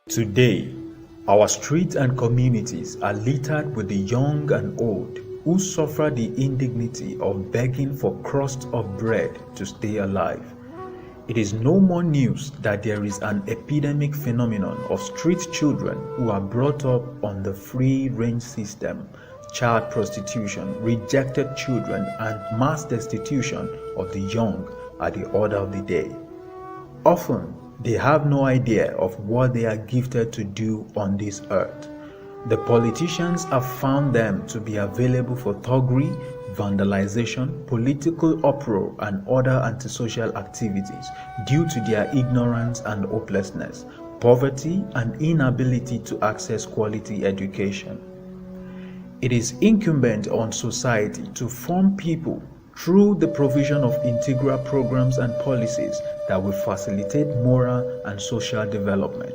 Today, our streets and communities are littered with the young and old who suffer the indignity of begging for crust of bread to stay alive. It is no more news that there is an epidemic phenomenon of street children who are brought up on the free-range system, child prostitution, rejected children, and mass destitution of the young are the order of the day. Often, they have no idea of what they are gifted to do on this earth. The politicians have found them to be available for thuggery, vandalization, political uproar, and other antisocial activities due to their ignorance and hopelessness, poverty, and inability to access quality education. It is incumbent on society to form people through the provision of integral programs and policies that will facilitate moral and social development.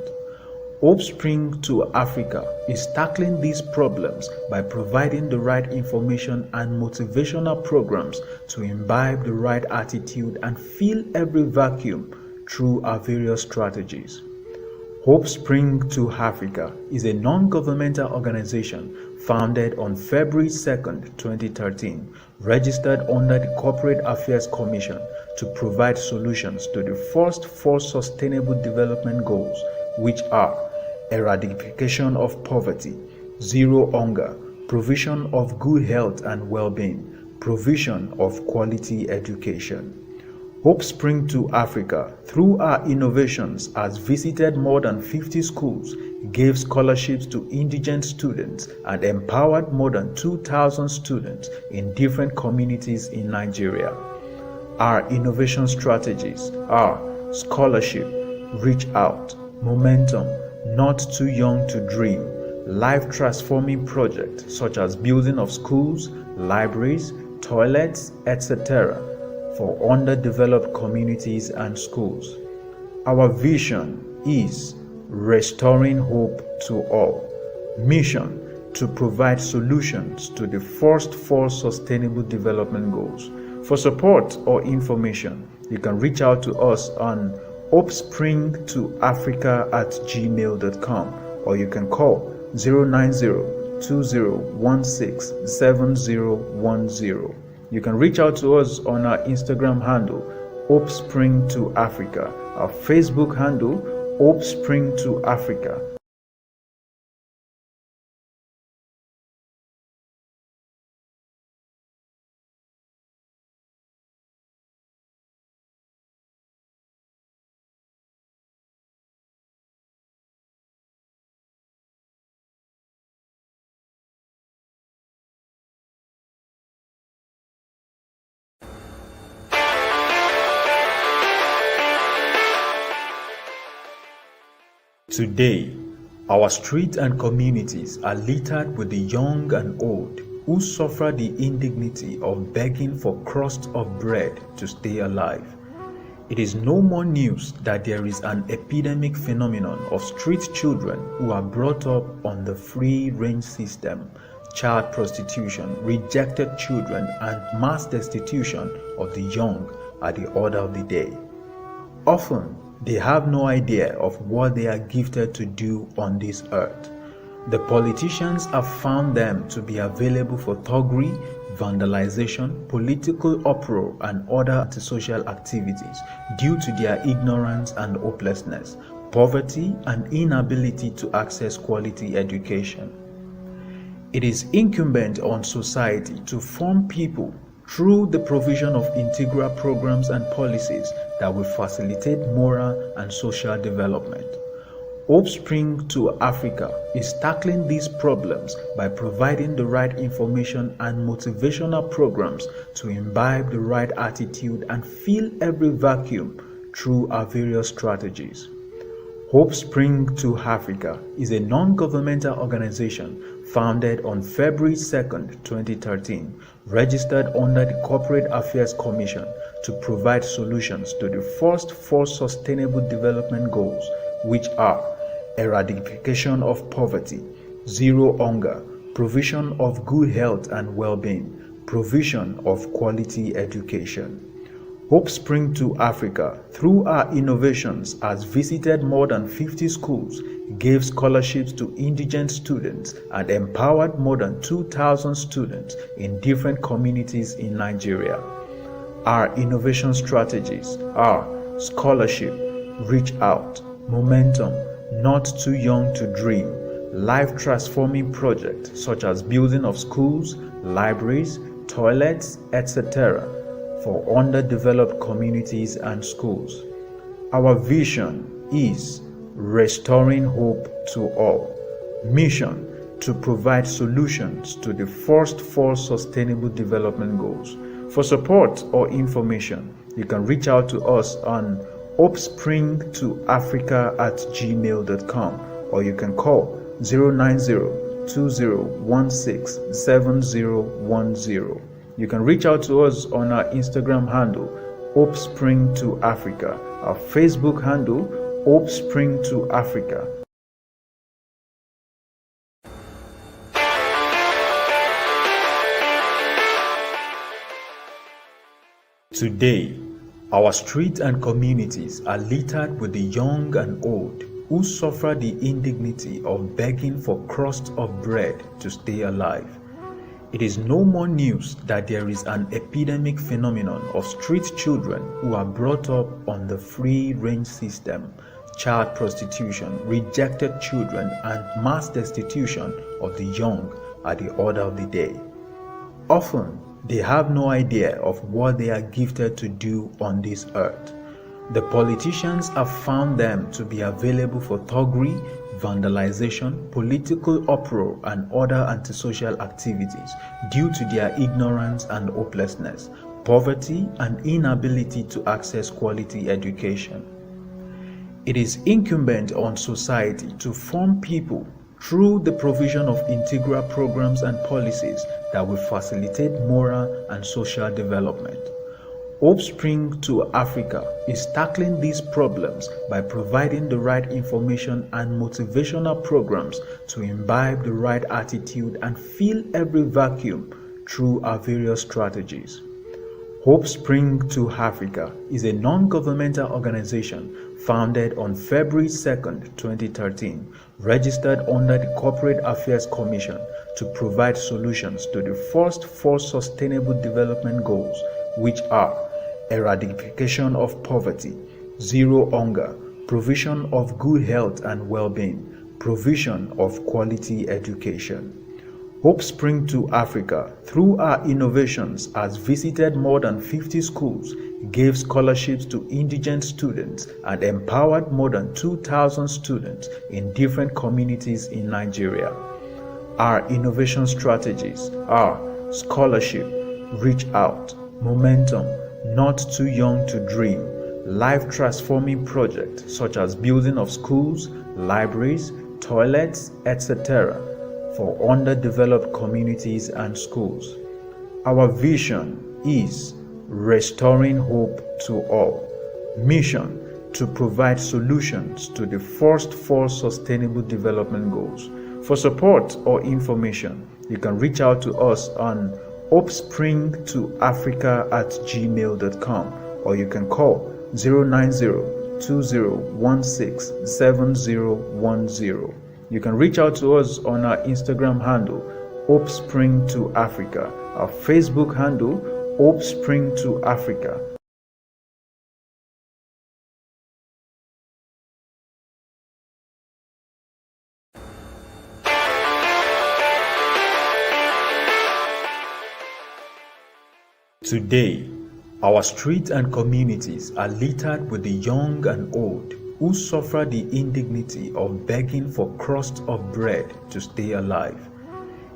Hopespring to Africa is tackling these problems by providing the right information and motivational programs to imbibe the right attitude and fill every vacuum through our various strategies. Hopespring to Africa is a non-governmental organization founded on February 2nd, 2013, registered under the Corporate Affairs Commission to provide solutions to the first four Sustainable Development Goals, which are eradication of poverty, zero hunger, provision of good health and well-being, provision of quality education. Hopespring to Africa, through our innovations, has visited more than 50 schools, gave scholarships to indigent students, and empowered more than 2,000 students in different communities in Nigeria. Our innovation strategies are scholarship, reach out, momentum, not too young to dream, life-transforming projects such as building of schools, libraries, toilets, etc. for underdeveloped communities and schools. Our vision is restoring hope to all. Mission to provide solutions to the first four Sustainable Development Goals. For support or information, you can reach out to us on hopespringtoafrica@gmail.com or you can call 090-2016-7010. You can reach out to us on our Instagram handle, Hopespring to Africa, our Facebook handle, Hopespring to Africa. Today, our streets and communities are littered with the young and old who suffer the indignity of begging for crust of bread to stay alive. It is no more news that there is an epidemic phenomenon of street children who are brought up on the free-range system, child prostitution, rejected children, and mass destitution of the young are the order of the day. Often, they have no idea of what they are gifted to do on this earth. The politicians have found them to be available for thuggery, vandalization, political uproar, and other antisocial activities due to their ignorance and hopelessness, poverty, and inability to access quality education. It is incumbent on society to form people through the provision of integral programs and policies that will facilitate moral and social development. Hopespring to Africa is tackling these problems by providing the right information and motivational programs to imbibe the right attitude and fill every vacuum through our various strategies. Hopespring to Africa is a non-governmental organization founded on February 2nd, 2013, registered under the Corporate Affairs Commission to provide solutions to the first four Sustainable Development Goals, which are eradication of poverty, zero hunger, provision of good health and well-being, provision of quality education. Hopespring to Africa, through our innovations, has visited more than 50 schools, gave scholarships to indigent students, and empowered more than 2,000 students in different communities in Nigeria. Our innovation strategies are scholarship, reach out, momentum, not too young to dream, life-transforming projects such as building of schools, libraries, toilets, etc. for underdeveloped communities and schools. Our vision is restoring hope to all. Mission to provide solutions to the first four Sustainable Development Goals. For support or information, you can reach out to us on hopespringtoafrica@gmail.com, or you can call 090-2016-7010. You can reach out to us on our Instagram handle, Hopespring to Africa, our Facebook handle, Hopespring to Africa. Today, our streets and communities are littered with the young and old who suffer the indignity of begging for crust of bread to stay alive. It is no more news that there is an epidemic phenomenon of street children who are brought up on the free-range system, child prostitution, rejected children, and mass destitution of the young are the order of the day. Often, they have no idea of what they are gifted to do on this earth. The politicians have found them to be available for thuggery, vandalization, political uproar, and other antisocial activities due to their ignorance and hopelessness, poverty, and inability to access quality education. It is incumbent on society to form people through the provision of integral programs and policies that will facilitate moral and social development. Hopespring to Africa is tackling these problems by providing the right information and motivational programs to imbibe the right attitude and fill every vacuum through our various strategies. Hopespring to Africa is a non-governmental organization founded on February 2nd, 2013, registered under the Corporate Affairs Commission to provide solutions to the first four Sustainable Development Goals, which are eradication of poverty, zero hunger, provision of good health and well-being, provision of quality education. Hopespring to Africa, through our innovations, has visited more than 50 schools, gave scholarships to indigent students, and empowered more than 2,000 students in different communities in Nigeria. Our innovation strategies are scholarship, reach out, momentum, not too young to dream, life-transforming projects such as building of schools, libraries, toilets, etc. for underdeveloped communities and schools. Our vision is restoring hope to all. Mission to provide solutions to the first four Sustainable Development Goals. For support or information, you can reach out to us on hopespringtoafrica@gmail.com, or you can call 090-2016-7010. You can reach out to us on our Instagram handle, Hopespring to Africa, our Facebook handle, Hopespring to Africa. Today, our streets and communities are littered with the young and old who suffer the indignity of begging for crust of bread to stay alive.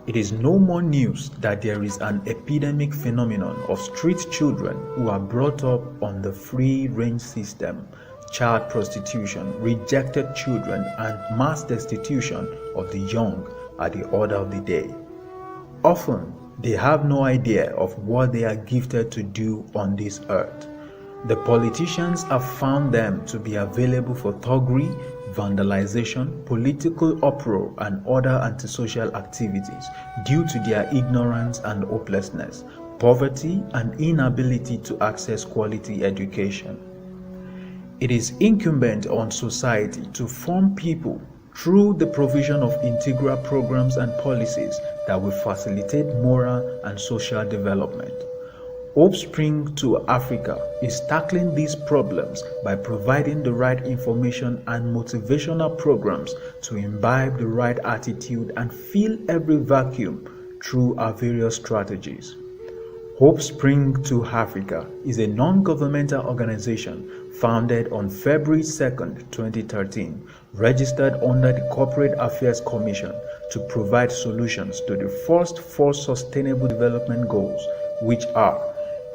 It is no more news that there is an epidemic phenomenon of street children who are brought up on the free-range system, child prostitution, rejected children, and mass destitution of the young are the order of the day. Often, they have no idea of what they are gifted to do on this earth. The politicians have found them to be available for thuggery, vandalization, political uproar, and other antisocial activities due to their ignorance and hopelessness, poverty, and inability to access quality education. It is incumbent on society to form people through the provision of integral programs and policies that will facilitate moral and social development. Hopespring to Africa is tackling these problems by providing the right information and motivational programs to imbibe the right attitude and fill every vacuum through our various strategies. Hopespring to Africa is a non-governmental organization founded on February 2nd, 2013, registered under the Corporate Affairs Commission to provide solutions to the first four Sustainable Development Goals, which are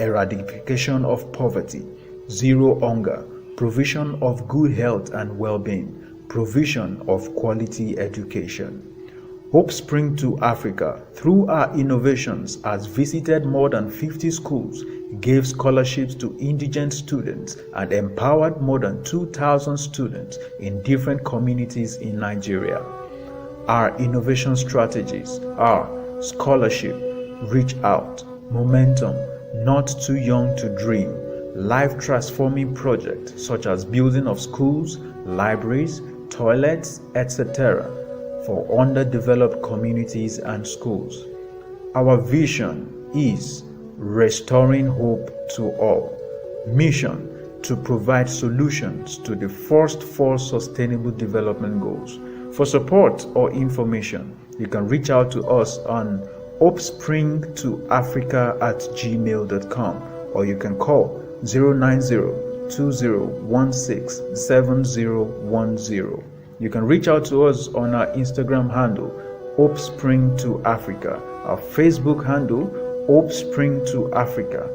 eradication of poverty, zero hunger, provision of good health and well-being, provision of quality education. Hopespring to Africa, through our innovations, has visited more than 50 schools, gave scholarships to indigent students, and empowered more than 2,000 students in different communities in Nigeria. Our innovation strategies are scholarship, reach out, momentum, not too young to dream, life-transforming projects such as building of schools, libraries, toilets, etc. for underdeveloped communities and schools. Our vision is restoring hope to all. Mission to provide solutions to the first four Sustainable Development Goals. For support or information, you can reach out to us on hopespringtoafrica@gmail.com, or you can call 090-2016-7010. You can reach out to us on our Instagram handle, Hopespring to Africa, our Facebook handle, Hopespring to Africa.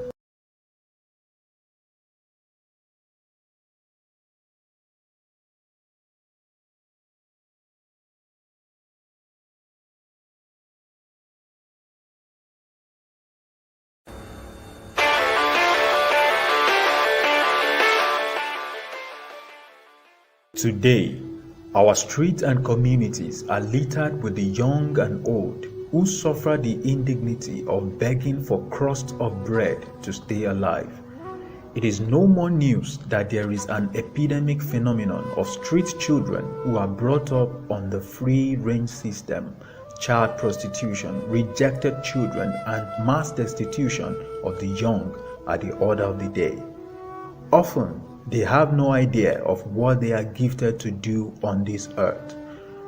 Today, our streets and communities are littered with the young and old who suffer the indignity of begging for crust of bread to stay alive. It is no more news that there is an epidemic phenomenon of street children who are brought up on the free-range system, child prostitution, rejected children, and mass destitution of the young are the order of the day. Often, they have no idea of what they are gifted to do on this earth.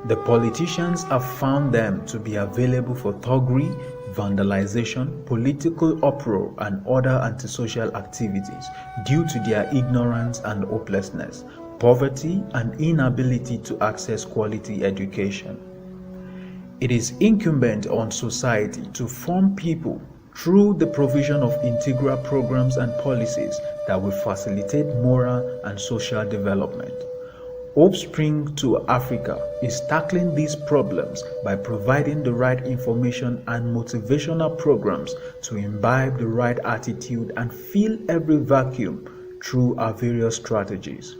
The politicians have found them to be available for thuggery, vandalization, political uproar, and other antisocial activities due to their ignorance and hopelessness, poverty, and inability to access quality education. It is incumbent on society to form people through the provision of integral programs and policies that will facilitate moral and social development. Hopespring to Africa is tackling these problems by providing the right information and motivational programs to imbibe the right attitude and fill every vacuum through our various strategies.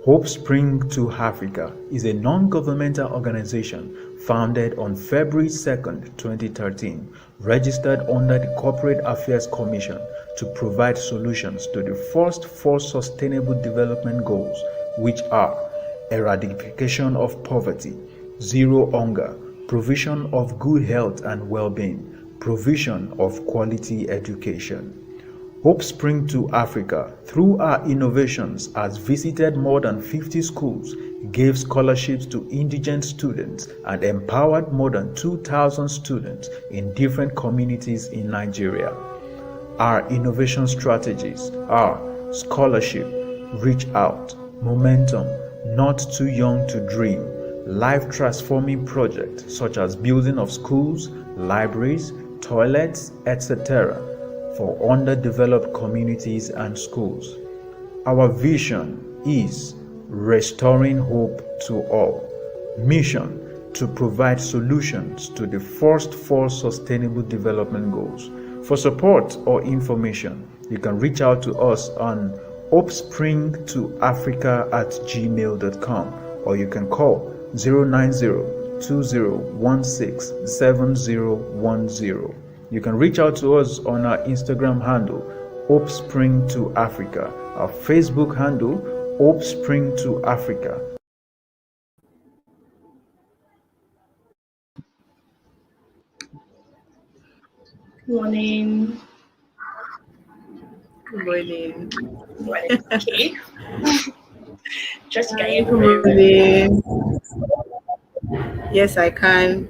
Hopespring to Africa is a non-governmental organization founded on February 2nd, 2013, registered under the Corporate Affairs Commission to provide solutions to the first four Sustainable Development Goals, which are eradication of poverty, zero hunger, provision of good health and well-being, provision of quality education. Hopespring to Africa, through our innovations, has visited more than 50 schools, gave scholarships to indigent students, and empowered more than 2,000 students in different communities in Nigeria. Our innovation strategies are scholarship, reach out, momentum, not too young to dream, life-transforming projects such as building of schools, libraries, toilets, etc. for underdeveloped communities and schools. Our vision is restoring hope to all. Mission to provide solutions to the first four Sustainable Development Goals. For support or information, you can reach out to us on hopespringtoafrica@gmail.com, or you can call 090-2016-7010. You can reach out to us on our Instagram handle, Hopespring to Africa, our Facebook handle, Hopespring to Africa. Good morning. Good morning. Okay. Just can you Good hear me? morning. Yes, I can.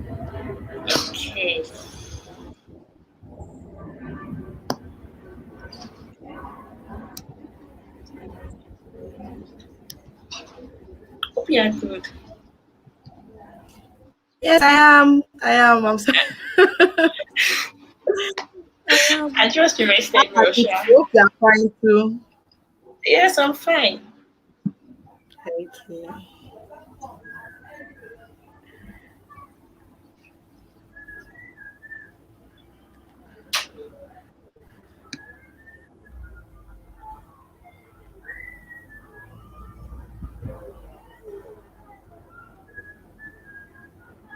Okay. Hope you are good. Yes, I am. I am. I'm sorry. I I am. just How rested, are you? Russia. Hope you are fine too. Yes, I'm fine. Okay.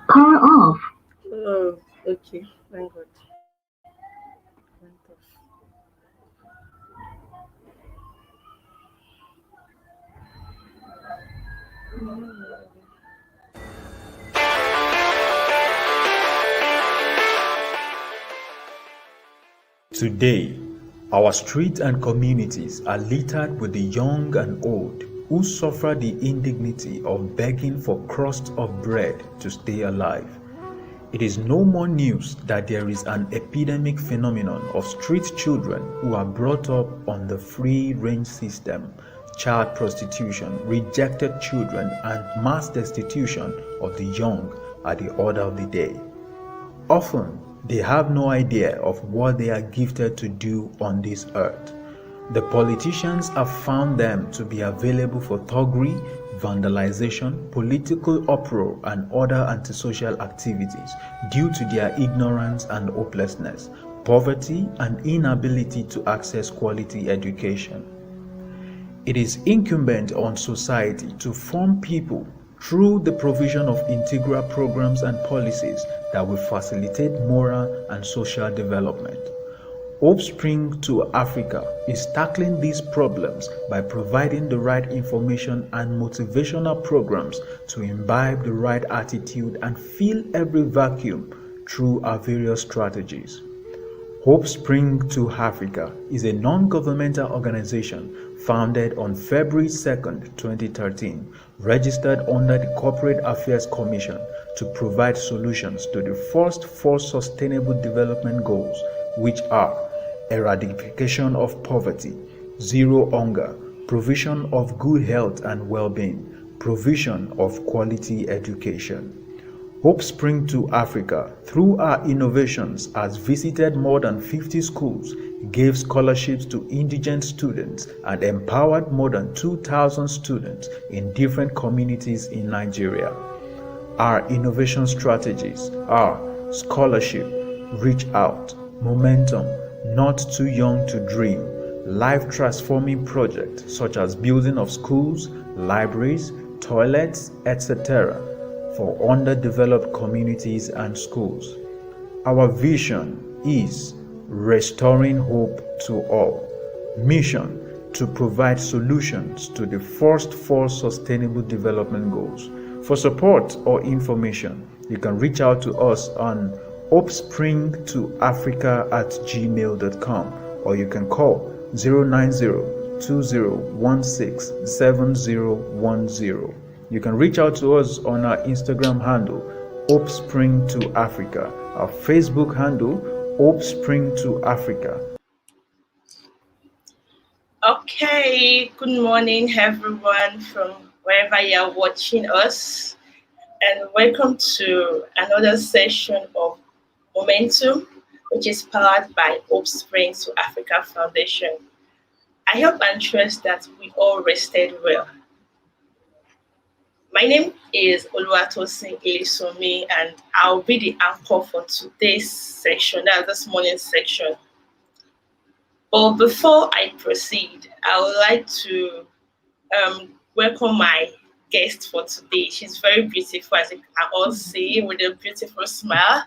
Power off. Oh, okay. Thank God. Went off. Today, our streets and communities are littered with the young and old who suffer the indignity of begging for crust of bread to stay alive. It is no more news that there is an epidemic phenomenon of street children who are brought up on the free range system, child prostitution, rejected children, and mass destitution of the young are the order of the day. Often, they have no idea of what they are gifted to do on this earth. The politicians have found them to be available for thuggery, vandalization, political uproar, and other antisocial activities due to their ignorance and hopelessness, poverty, and inability to access quality education. It is incumbent on society to form people through the provision of integral programs and policies that will facilitate moral and social development. Hopespring to Africa is tackling these problems by providing the right information and motivational programs to imbibe the right attitude and fill every vacuum through our various strategies. Hopespring to Africa is a non-governmental organization founded on February 2nd, 2013, registered under the Corporate Affairs Commission to provide solutions to the first four Sustainable Development Goals, which are eradication of poverty, zero hunger, provision of good health and well-being, provision of quality education. Hopespring to Africa, through our innovations, has visited more than 50 schools, gave scholarships to indigent students, and empowered more than 2,000 students in different communities in Nigeria. Our innovation strategies are scholarship, reach out, momentum, not too young to dream, life transforming projects such as building of schools, libraries, toilets, etc. for underdeveloped communities and schools. Our vision is restoring hope to all. Mission to provide solutions to the first four Sustainable Development Goals. For support or information, you can reach out to us on hopespringtoafrica@gmail.com or you can call 090-2016-7010. You can reach out to us on our Instagram handle, Hopespring to Africa, our Facebook handle, Hopespring to Africa. Okay. Good morning, everyone, from wherever you are watching us. And welcome to another session of Momentum, which is powered by Hopespring to Africa Foundation. I hope and trust that we all rested well. My name is Oluwatosin Ilisomi, and I'll be the anchor for today's section, that's this morning's section. But before I proceed, I would like to welcome my guest for today. She's very beautiful, as you can all see, with a beautiful smile.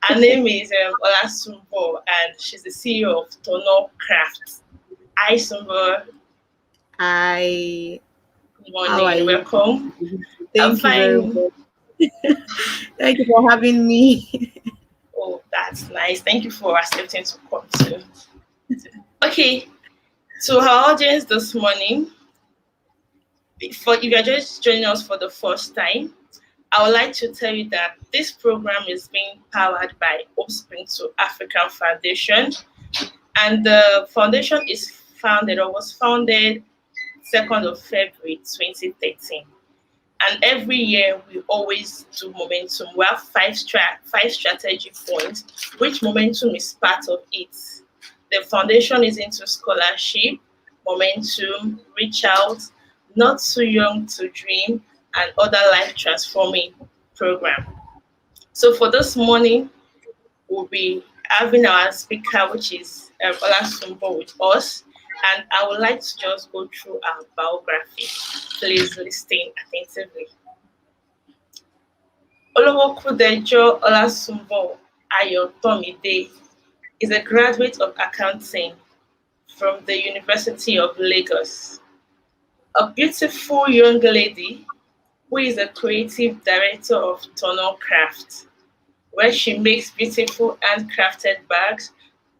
Her name is Ola Sumbo, and she's the CEO of Tanna Crafts. Hi, Sumbo. I Good How are morning. you? Welcome. I'm Thank you very fine. much. Thank you for having me. Oh, that's nice. Thank you for accepting to come too. Okay, to our audience this morning, before if you're just joining us for the first time, I would like to tell you that this program is being powered by Hopespring to African Foundation, and the foundation is founded or was founded 2nd of February 2013. And every year we always do momentum. We have five strategic points, which momentum is part of it. The foundation is into scholarship, momentum, reach out, not too young to dream, and other life transforming program. So for this morning, we'll be having our speaker, which is Ola Sumbo, with us. And I would like to just go through our biography. Please listen attentively. Olowokudejo Olasumbo Ayotomide is a graduate of accounting from the University of Lagos. A beautiful young lady who is a creative director of Tanna Crafts, where she makes beautiful handcrafted bags,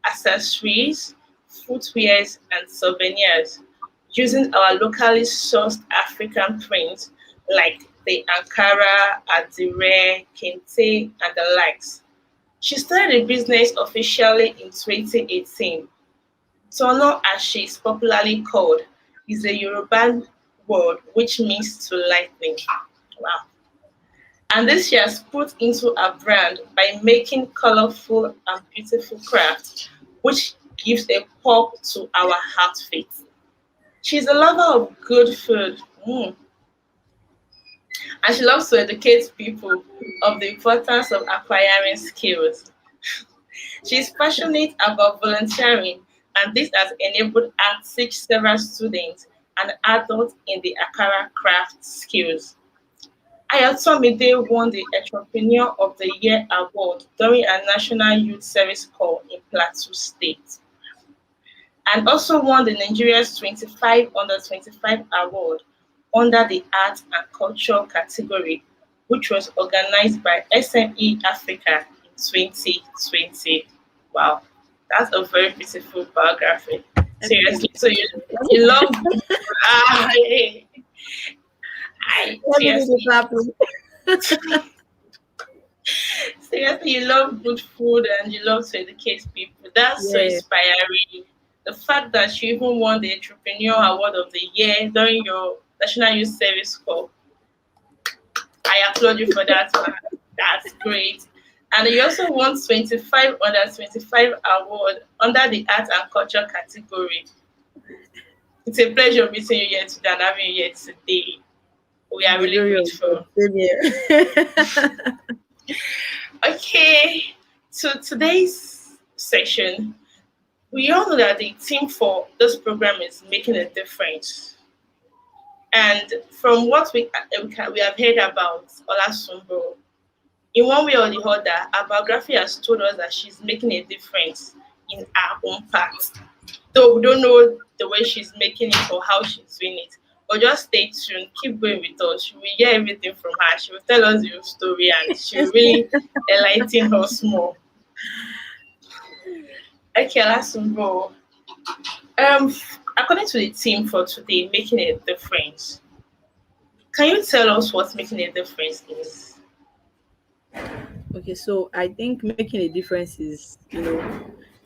accessories, footwears, and souvenirs using our locally sourced African prints like the Ankara, Adire, Kente, and the likes. She started the business officially in 2018. Tono, as she is popularly called, is a Yoruba word which means to lightning. Wow. And this she has put into her brand by making colorful and beautiful crafts, which gives a pop to our outfit. She's a lover of good food, and she loves to educate people of the importance of acquiring skills. She's passionate about volunteering, and this has enabled her to teach several students and adults in the Akara craft skills. Ayatomide won the Entrepreneur of the Year award during a National Youth Service Corps in Plateau State, and also won the Nigeria's 25 Under 25 award under the Art and Culture category, which was organized by SME Africa in 2020. Wow, that's a very beautiful biography. Seriously, so you love ah, I Let me do the seriously clapping. seriously you love good food and you love to educate people. That's so Yeah. inspiring. The fact that you even won the Entrepreneur Award of the Year during your National Youth Service Corps, I applaud you for that, man. That's great. And you also won 25 under 25 award under the art and culture category. It's a pleasure meeting you here today and having you here today. We are The really glory of grateful. God. Same here. Okay, so today's session, we all know that the theme for this program is making a difference. And from what we have heard about Ola Sumbo, in one way or the other, her biography has told us that she's making a difference in her own part. Though we don't know the way she's making it or how she's doing it. But just stay tuned, keep going with us. We will hear everything from her. She will tell us your story and she will really enlighten us more. Okay, last bro. According to the theme for today, making a difference. Can you tell us what making a difference is? Okay, so I think making a difference is,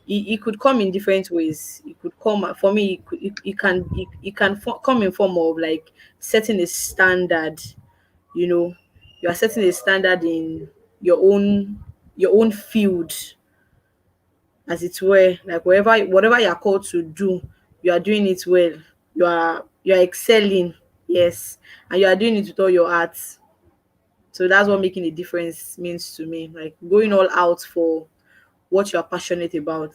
it could come in different ways. It could come for me. It can come in form of like setting a standard. You know, you are setting a standard in your own field, as it were. Like whatever you are called to do, you are doing it well. You are excelling, yes, and you are doing it with all your heart. So that's what making a difference means to me. Like going all out for what you are passionate about.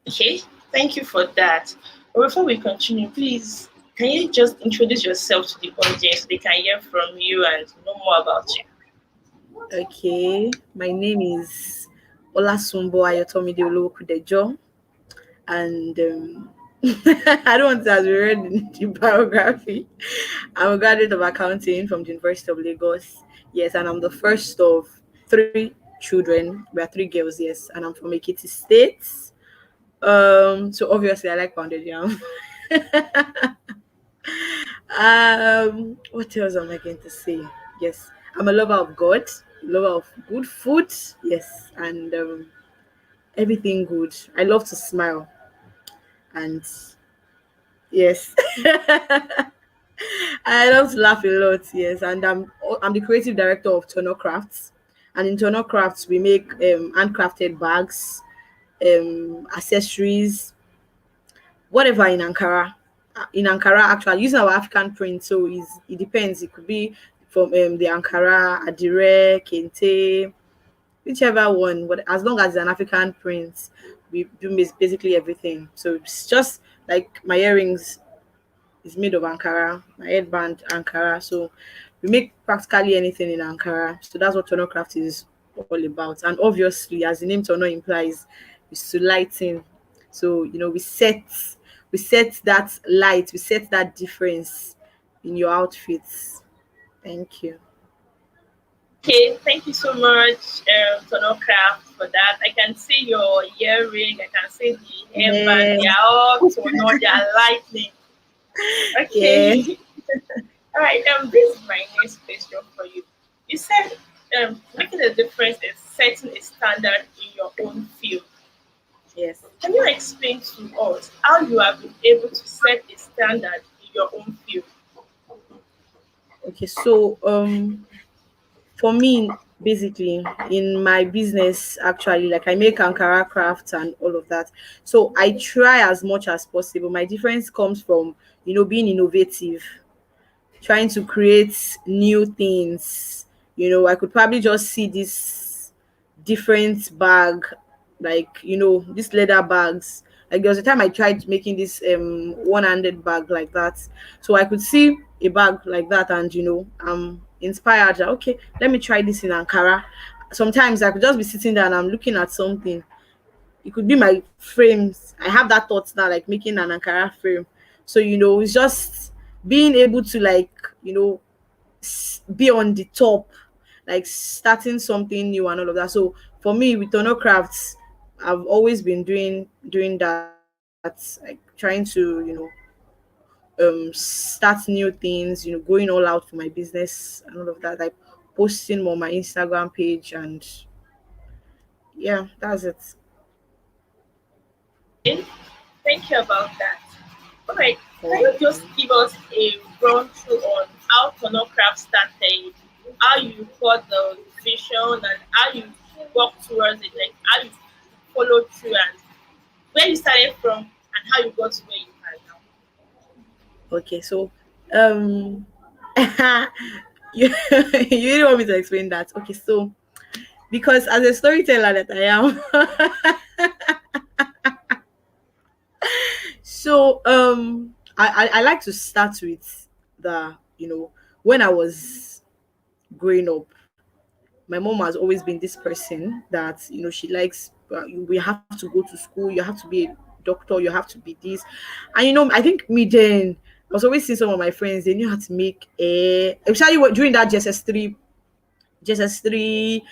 Okay, thank you for that. But before we continue, please Can you just introduce yourself to the audience so they can hear from you and know more about you? Okay, my name is Olasumbo Ayotomide Olokudejo, and I don't want to have read in the biography. I'm a graduate of accounting from the University of Lagos. Yes, and I'm the first of three children. We are three girls, yes, and I'm from Ekiti State. So obviously I like pounded yam. What else am I going to say? Yes, I'm a lover of God, lover of good food. Yes, and everything good. I love to smile, and yes, I love to laugh a lot. Yes, and I'm the creative director of Tanna Crafts, and in Tanna Crafts we make handcrafted bags, accessories, whatever in Ankara. In Ankara, actually, using our African print, so it depends. It could be from the Ankara, Adire, Kente, whichever one. But as long as it's an African print, we do basically everything. So it's just like my earrings is made of Ankara, my headband Ankara. So we make practically anything in Ankara. So that's what Tono Craft is all about. And obviously, as the name Tono implies, is to lighting. So we set that light, we set that difference in your outfits. Thank you. Okay, thank you so much, Tono Craft, for that. I can see your earring, I can see the hairband, Yeah, they are all Tono, they are lightning. yeah. Okay. All right, this is my next question for you. You said making a difference is setting a standard in your own field. Yes. Can you explain to us how you have been able to set a standard in your own field? Okay, so for me, basically, in my business, actually, like I make Ankara crafts and all of that. So I try as much as possible. My difference comes from, being innovative, trying to create new things. I could probably just see this different bag, like, these leather bags. Like there was a time I tried making this one-handed bag like that. So I could see a bag like that, and I'm inspired that, okay, let me try this in Ankara. Sometimes I could just be sitting there and I'm looking at something. It could be my frames. I have that thought now, like making an Ankara frame. So it's just being able to, like, be on the top, like starting something new and all of that. So for me with Tono Crafts, I've always been doing that, like trying to start new things, going all out for my business and all of that, like posting more on my Instagram page, and yeah, that's it. Okay, thank you about that. All right, can you just Welcome. give us a run through on how Tono Craft started, how you got the vision, and how you work towards it, like how you followed through and where you started from and how you got to where you are now? Okay, so um you you really want me to explain that? Okay, so because as a storyteller that I am, so I like to start with the when I was growing up, my mom has always been this person that she likes, we have to go to school, you have to be a doctor, you have to be this. And I think me then, I was always seeing some of my friends, they knew how to make especially during that JSS3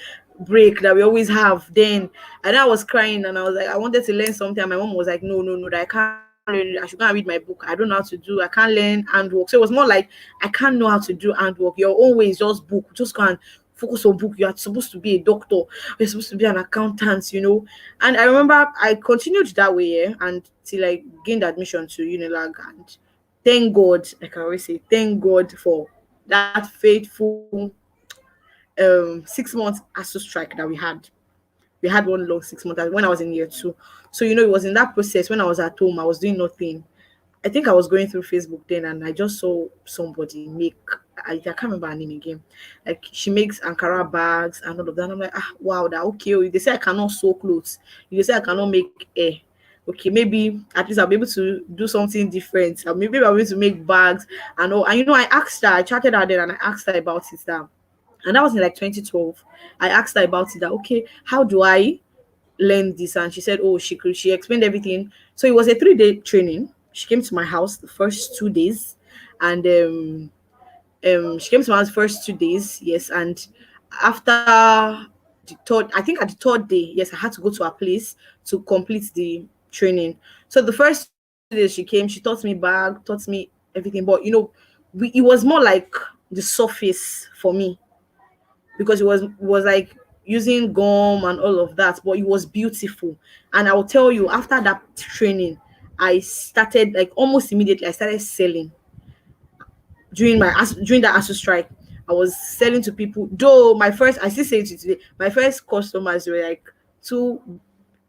break that we always have then. And I was crying and I was like, I wanted to learn something. And my mom was like, no, no, no, that I can't learn it. I should go and read my book. I don't know how to do, I can't learn handwork. So it was more like, I can't know how to do handwork. Your own way is just book. Just go and focus on book. You are supposed to be a doctor. You're supposed to be an accountant. And I remember I continued that way, yeah, and till I gained admission to Unilag. And thank God, like I always say, thank God for that faithful 6 months ASU strike that we had. We had one long 6 months when I was in year two. So it was in that process when I was at home, I was doing nothing. I think I was going through Facebook then, and I just saw somebody make. I can't remember her name again. Like she makes Ankara bags and all of that. And I'm like, wow, that okay. Oh, they say I cannot sew clothes. You say I cannot make hair. okay, maybe at least I'll be able to do something different. Maybe I'll be able to make bags and all. And I asked her, I chatted her then and I asked her about it now. And that was in like 2012. I asked her about it that, okay, how do I learn this? And she said, oh, she explained everything. So it was a 3-day training. She came to my house the first 2 days, and she came to my house first 2 days, yes. And after the third, I think at the third day, yes, I had to go to her place to complete the training. So the first 2 days she came, she taught me bag, taught me everything. But it was more like the surface for me, because it was like using gum and all of that, but it was beautiful. And I will tell you, after that training, I started, like, almost immediately I started selling. During that ASU strike, I was selling to people. Though my first, I still say it to today, my first customers were like two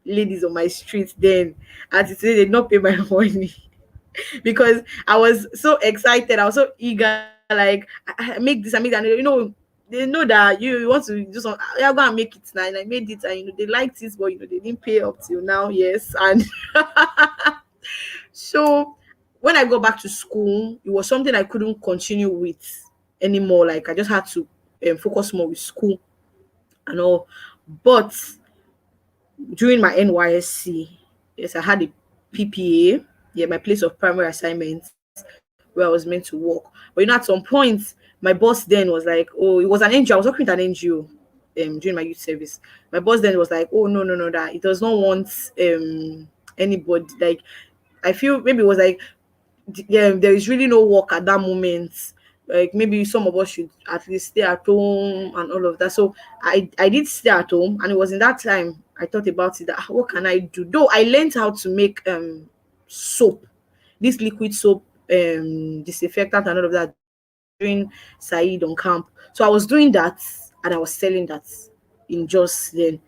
ladies on my street then, and today they did not pay my money because I was so excited. I was so eager. Like, I make this, I make that. And, they know that you want to do something. Yeah, go and make it now. And I made it, and they liked it, but they didn't pay up till now. Yes, and so when I got back to school, it was something I couldn't continue with anymore. Like, I just had to focus more with school and all. But during my NYSC, yes, I had a PPA, yeah, my place of primary assignment, where I was meant to work. But at some point, my boss then was like, oh, it was an NGO. I was working with an NGO during my youth service. My boss then was like, oh, no, no, no, that it does not want anybody. Like, I feel maybe it was like, yeah, there is really no work at that moment. Like, maybe some of us should at least stay at home and all of that. So I did stay at home, and it was in that time I thought about it, that what can I do? Though I learned how to make soap, this liquid soap, disinfectant and all of that during Said on camp. So I was doing that, and I was selling that in just then.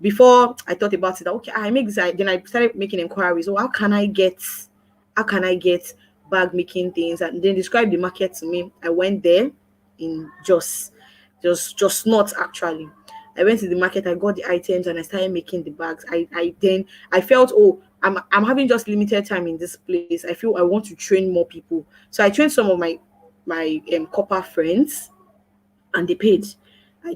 Before I thought about it, that, okay, I make this. Then I started making inquiries. Oh, how can I get bag making things, and then describe the market to me. I went there in just not actually. I went to the market, I got the items, and I started making the bags. I felt, oh, I'm having just limited time in this place. I feel I want to train more people. So I trained some of my copper friends, and they paid. I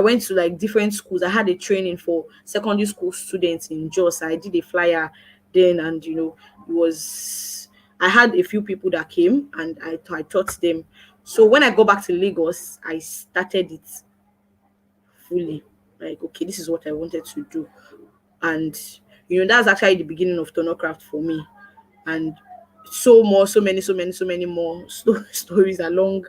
went to like different schools. I had a training for secondary school students in Jos. I did a flyer then, and it was, I had a few people that came, and I taught them. So when I go back to Lagos, I started it fully. Like, okay, this is what I wanted to do. And that's actually the beginning of Tanna Craft for me. And so many more stories along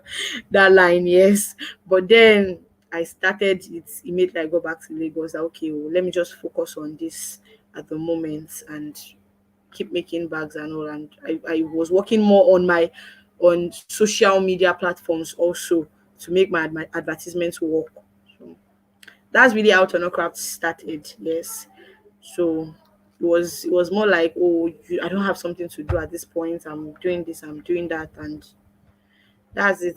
that line, yes. But then I started it immediately. I got back to Lagos. Okay, well, let me just focus on this at the moment and keep making bags and all. And I was working more on social media platforms also, to make my advertisements work. So that's really how Tanna Craft started, yes. So it was more like, oh, I don't have something to do at this point. I'm doing this, I'm doing that, and that's it.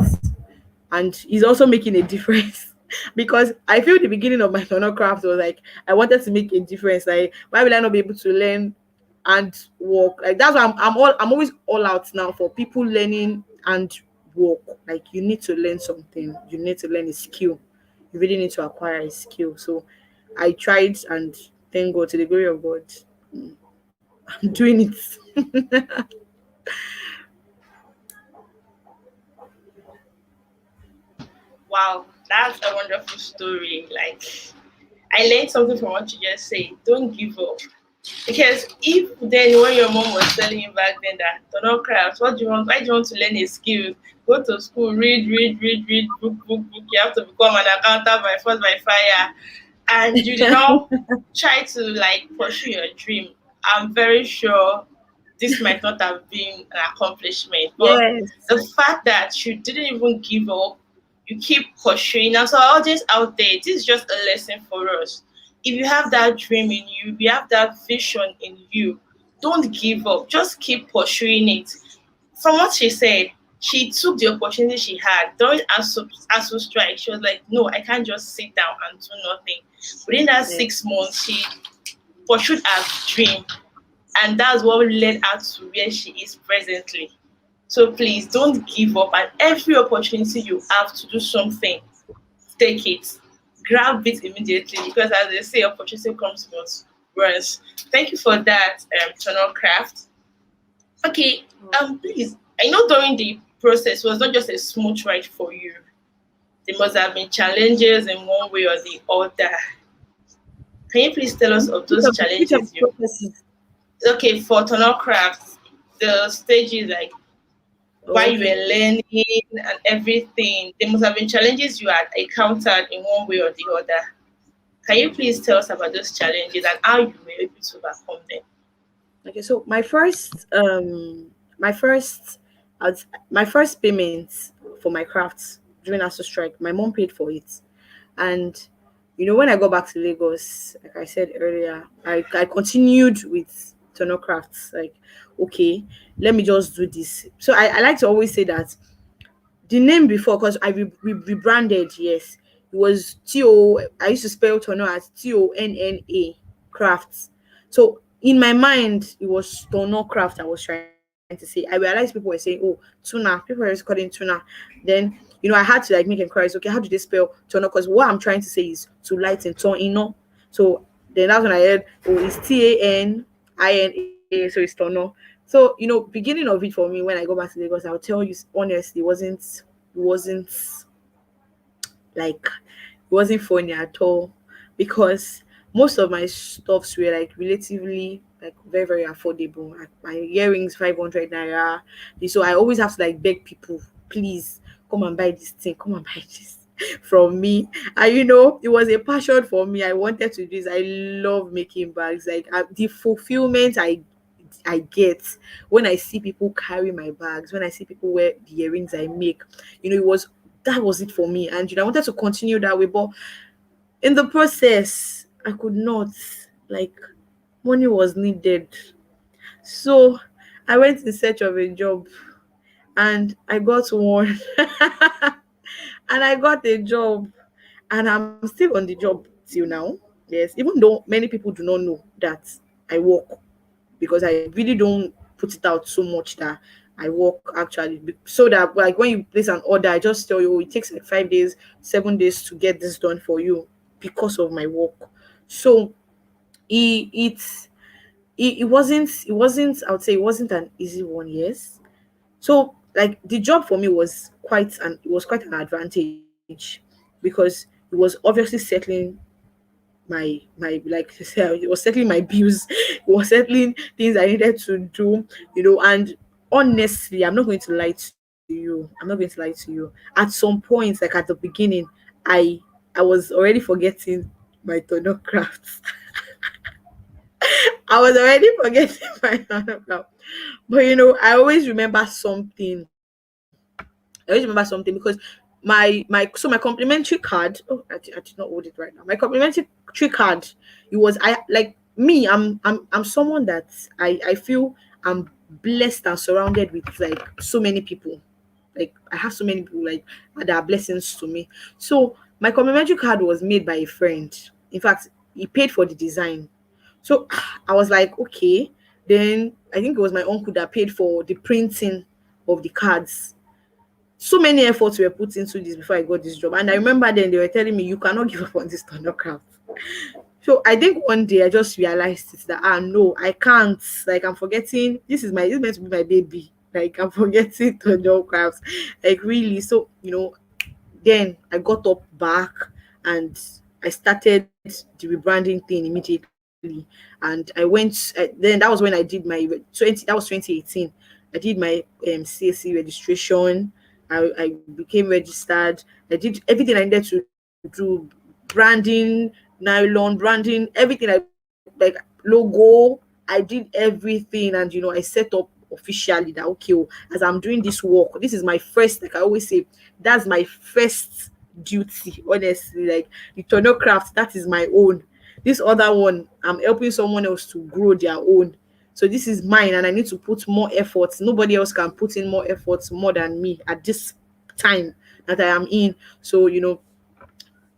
And he's also making a difference because I feel the beginning of my Tanna Craft was like, I wanted to make a difference. Like, why will I not be able to learn and work? Like, that's why I'm always all out now for people learning and work. Like, you need to learn something, you need to learn a skill, you really need to acquire a skill. So I tried, and thank God, to the glory of God, I'm doing it. Wow, that's a wonderful story. Like, I learned something from what you just said. Don't give up. Because if then when your mom was telling you back then that Tanna Crafts, what do you want? Why do you want to learn a skill? Go to school, read, book. You have to become an accountant by force by fire. And you did not try to like pursue your dream. I'm very sure this might not have been an accomplishment. But Yes, the fact that you didn't even give up, you keep pursuing. And so all this out there, this is just a lesson for us. If you have that dream in you, if you have that vision in you, don't give up. Just keep pursuing it. From what she said, she took the opportunity she had during ASU strike. She was like, no, I can't just sit down and do nothing. Within that yes, 6 months, she pursued her dream. and that's what led her to where she is presently. So please don't give up, and every opportunity you have to do something, take it. Grab it immediately, because as they say, opportunity comes once once. Thank you for that, Tanna Craft. Okay, please. I know during the process was not just a smooth ride for you. There must have been challenges in one way or the other. Can you please tell us of those Which of the challenges you? processes? Okay, for Tanna Craft, the stages like why Oh, you okay. were learning and everything. There must have been challenges you had encountered in one way or the other. Can you please tell us about those challenges and how you were able to overcome them? Okay, so my first payment for my crafts during ASO strike, my mom paid for it. And when I got back to Lagos, like I said earlier, I continued with Tono Crafts. Like, okay, let me just do this. So I like to always say that the name before, because I rebranded, yes, it was I used to spell Tono as Tonna Crafts. So in my mind, it was Tono Craft I was trying to say. I realized people were saying, oh, tuna. People were just calling tuna. Then I had to like make inquiries. Okay, how do they spell Tono? Because what I'm trying to say is to lighten Tono. So then that's when I heard, oh, it's Tannina, so it's Tono. So beginning of it for me when I go back to Lagos, I'll tell you honestly, it wasn't like it wasn't funny at all, because most of my stuffs were like relatively like very very affordable. Like my earrings 500 naira. So I always have to like beg people, please come and buy this thing, come and buy this from me. And it was a passion for me. I wanted to do this. I love making bags. Like the fulfillment I get when I see people carry my bags, when I see people wear the earrings I make. It was that was it for me. And I wanted to continue that way. But in the process, I could not. Like, money was needed. So I went in search of a job, and I got one. And I got a job, and I'm still on the job till now. Yes, even though many people do not know that I work, because I really don't put it out so much that I work actually. So that like when you place an order, I just tell you, oh, it takes like 5 days, 7 days to get this done for you because of my work. So it it's it wasn't, I would say it wasn't an easy one, yes. So like the job for me was quite an advantage, because it was obviously settling my like it was settling my bills, it was settling things I needed to do, and honestly, I'm not going to lie to you. I'm not going to lie to you. At some point, like at the beginning, I I was already forgetting my toner crafts. I was already forgetting my toner craft. But I always remember something. I always remember something because my complimentary card. Oh, I did not hold it right now. My complimentary card. It was I like me. I'm someone that I feel I'm blessed and surrounded with like so many people. Like I have so many people like that are blessings to me. So my complimentary card was made by a friend. In fact, he paid for the design. So I was like, okay. Then I think it was my uncle that paid for the printing of the cards. So many efforts were put into this before I got this job. And I remember then they were telling me, you cannot give up on this thunder craft. So I think one day I just realized it that no, I can't. Like I'm forgetting this is meant to be my baby. Like I'm forgetting thunder crafts. Like really. So, then I got up back and I started the rebranding thing immediately. And I went, then that was when I did my 2018. I did my CSC registration. I became registered. I did everything I needed to do, branding, nylon, branding, everything like logo. I did everything, and I set up officially that okay, oh, as I'm doing this work, this is my first, like I always say, that's my first duty, honestly. Like the tornado craft, that is my own. This other one, I'm helping someone else to grow their own. So this is mine, and I need to put more efforts. Nobody else can put in more efforts more than me at this time that I am in. So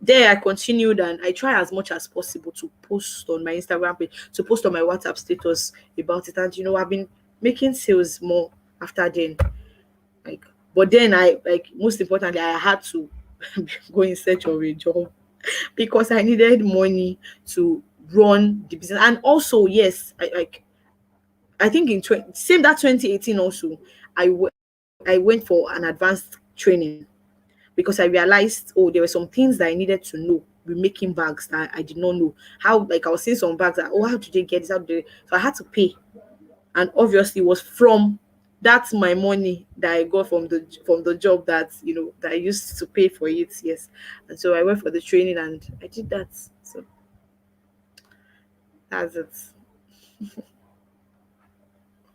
there I continued, and I try as much as possible to post on my Instagram page, to post on my WhatsApp status about it. And I've been making sales more after then. Like, but then I, like, most importantly, I had to go in search of a job because I needed money to run the business. And also, yes, I think in same that 2018 also, I went for an advanced training because I realized, oh, there were some things that I needed to know with making bags that I did not know. How, like, I was seeing some bags that, oh, how did they get this? How did they? So I had to pay. And obviously it was from that's my money that I got from the job that that I used to pay for it. Yes. And so I went for the training and I did that. So that's it.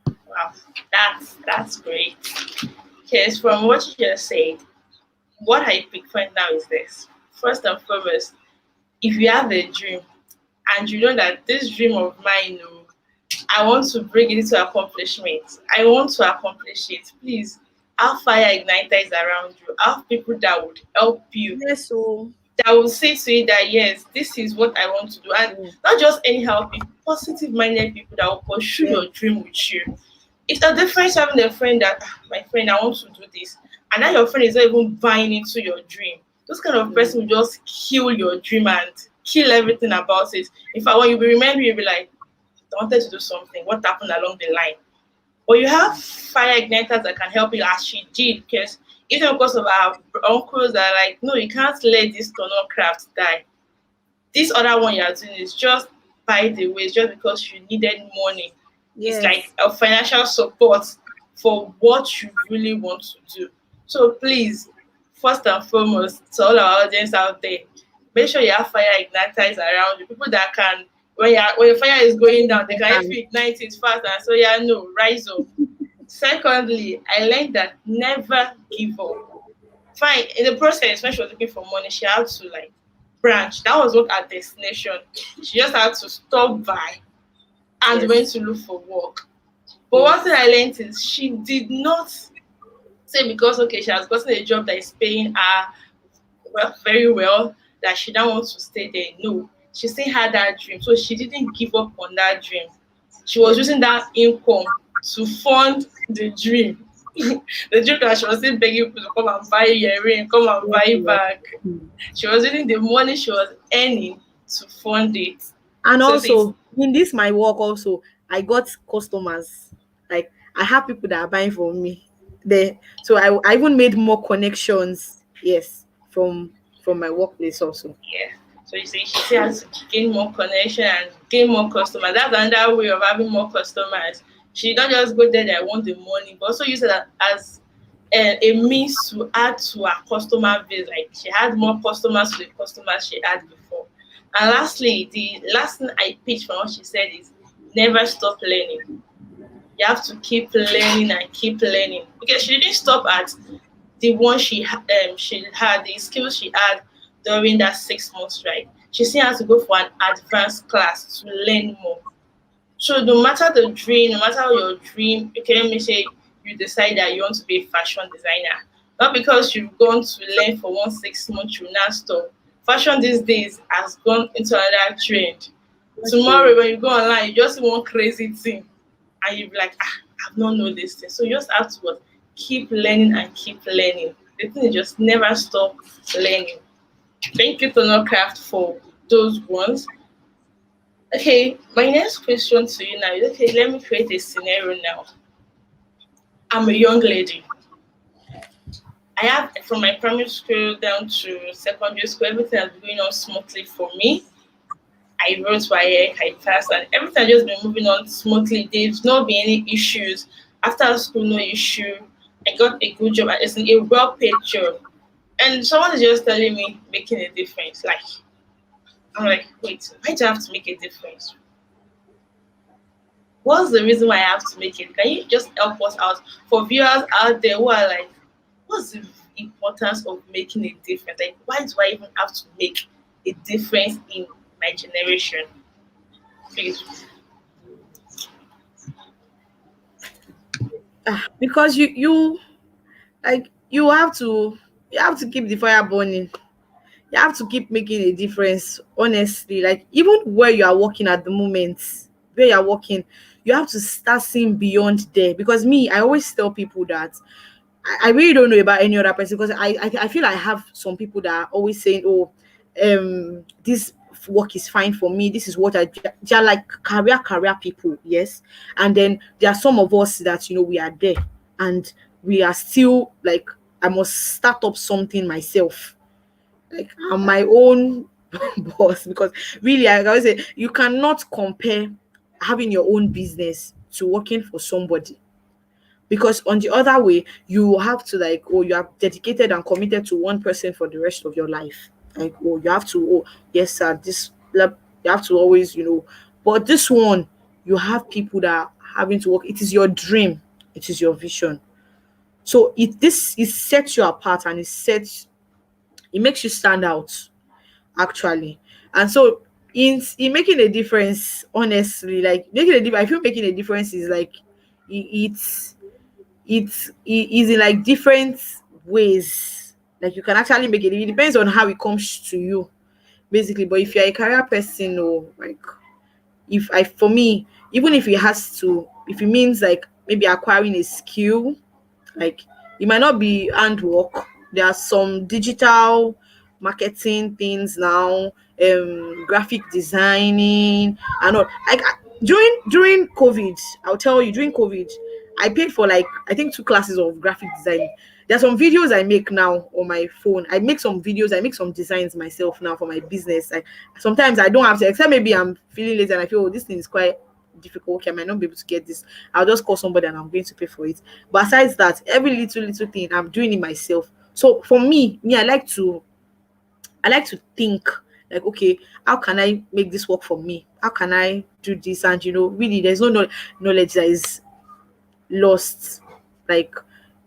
Wow, that's great. Because from what you just said, what I pick point now is this. First and foremost, if you have a dream and you know that this dream of mine, oh, I want to bring it into accomplishment. I want to accomplish it. Please, have fire igniters around you. Have people that would help you, Yes, so that will say to you that yes, this is what I want to do. And mm, not just anyhow people, positive minded people that will pursue yeah, your dream with you. It's a difference having a friend that, "Ah, my friend, I want to do this," and now your friend is not even buying into your dream. Those kind of mm, person will just kill your dream and kill everything about it. In fact, when you be remember, you'll be like, I wanted to do something. What happened along the line? But you have fire igniters that can help you as she did, because even because of our uncles that are like, no, you can't let this Tanna Crafts die. This other one you're doing is just by the way, it's just because you needed money. It's like yes, a financial support for what you really want to do. So please, first and foremost, to all our audience out there, make sure you have fire igniters around you. People that can, when your fire is going down, they can help and you ignite it fast and so yeah, no, rise up. Secondly, I learned that never give up. Fine, in the process, when she was looking for money, she had to like branch. That was not her destination. She just had to stop by and went yes, to look for work. But one thing yes, I learned is she did not say because okay, she has gotten a job that is paying her well, very well, that she don't want to stay there. No, she still had that dream, so she didn't give up on that dream. She was yes, using that income to fund the dream. The dream that she was still begging people to come and buy earring, come and yes, buy yes. bag. Mm. She was using the money she was earning to fund it. And So it's also in this my work also, I got customers. Like, I have people that are buying from me there. So I even made more connections, yes, from my workplace also. yeah. So you see, she still has to gain more connection and gain more customers. That's another way of having more customers. She don't just go there that want the money, but also use it as a means to add to her customer base. Like she had more customers to the customers she had before. And lastly, the last thing I picked from what she said is never stop learning. You have to keep learning and keep learning because she didn't stop at the one she had the skills she had during that 6 months, right? She still has to go for an advanced class to learn more. So no matter the dream, no matter your dream, okay, let me say you decide that you want to be a fashion designer. Not because you've gone to learn for 1 6 months, you now stop. Fashion these days has gone into another trend. Okay. Tomorrow when you go online, you just see one crazy thing and you'll be like, ah, I've not known this thing. So you just have to what? Keep learning and keep learning. The thing is just never stop learning. Thank you, Tanna Craft, for those ones. Okay, my next question to you now is okay, let me create a scenario now. I'm a young lady. I have from my primary school down to secondary school, everything has been going on smoothly for me. I wrote YA, I passed, and everything has just been moving on smoothly. There's not been any issues. After school, no issue. I got a good job. It's a well paid job. And someone is just telling me making a difference. Like, I'm like, wait, why do I have to make a difference? What's the reason why I have to make it? Can you just help us out for viewers out there who are like, what's the importance of making a difference? Like, why do I even have to make a difference in my generation? Please. Because you like you have to keep the fire burning. You have to keep making a difference, honestly. Like, even where you are working at the moment, where you are working, you have to start seeing beyond there. Because me, I always tell people that I really don't know about any other person, because I feel I have some people that are always saying, oh, this work is fine for me. This is what they're like career people, yes. And then there are some of us that, we are there, and we are still like, I must start up something myself. Like, I'm my own boss, because really, I always say, you cannot compare having your own business to working for somebody. Because on the other way, you have to, like, oh, you are dedicated and committed to one person for the rest of your life. Like, oh, you have to, oh, yes sir, this, you have to always, but this one, you have people that are having to work. It is your dream, it is your vision. So it sets you apart, and it makes you stand out, actually. And so, in making a difference, honestly, like, making a difference, I feel making a difference is like, it's it is in like different ways. Like, you can actually make it depends on how it comes to you, basically. But if you're a career person, or like, if I for me, even if it means like maybe acquiring a skill, like, it might not be handwork. There are some digital marketing things now, graphic designing and all. Like, during COVID, I'll tell you, during COVID, I paid for, like, I think 2 classes of graphic design. There are some videos I make now on my phone. I make some videos, I make some designs myself now for my business. Like, sometimes I don't have to, except maybe I'm feeling lazy and I feel, oh, this thing is quite difficult. Okay, I might not be able to get this. I'll just call somebody and I'm going to pay for it. But besides that, every little thing I'm doing it myself. So for me, I like to think, like, okay, how can I make this work for me? How can I do this? And really, there's no knowledge that is lost. Like,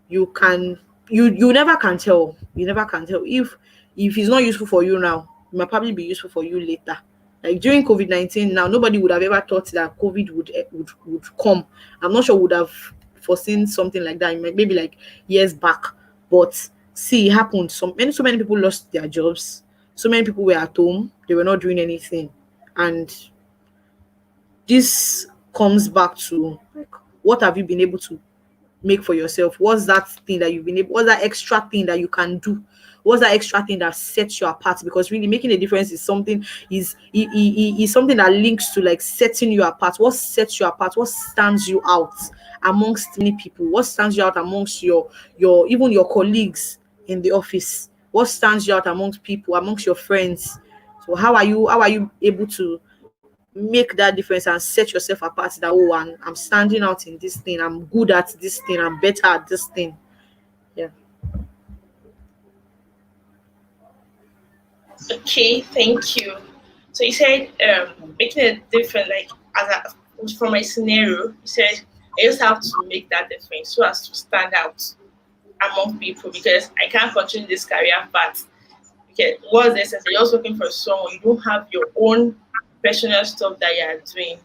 you can you never can tell. You never can tell if it's not useful for you now, it might probably be useful for you later. Like, during COVID-19, now, nobody would have ever thought that COVID would come. I'm not sure would have foreseen something like that, maybe like years back. But see, it happened. So many people lost their jobs. So many people were at home, they were not doing anything. And this comes back to, like, what have you been able to make for yourself? What's that thing that what's that extra thing that you can do? What's that extra thing that sets you apart? Because really, making a difference is something, is something that links to, like, setting you apart. What sets you apart? What stands you out amongst many people? What stands you out amongst your even your colleagues in the office? What stands you out amongst people, amongst your friends? So how are you able to make that difference and set yourself apart, that, oh, I'm standing out in this thing, I'm good at this thing, I'm better at this thing. Yeah. Okay, thank you. So you said making a difference, like, from my scenario, you said I just have to make that difference so as to stand out among people, because I can't continue this career path. Okay, what's this? You're just working for someone, you don't have your own personal stuff that you are doing.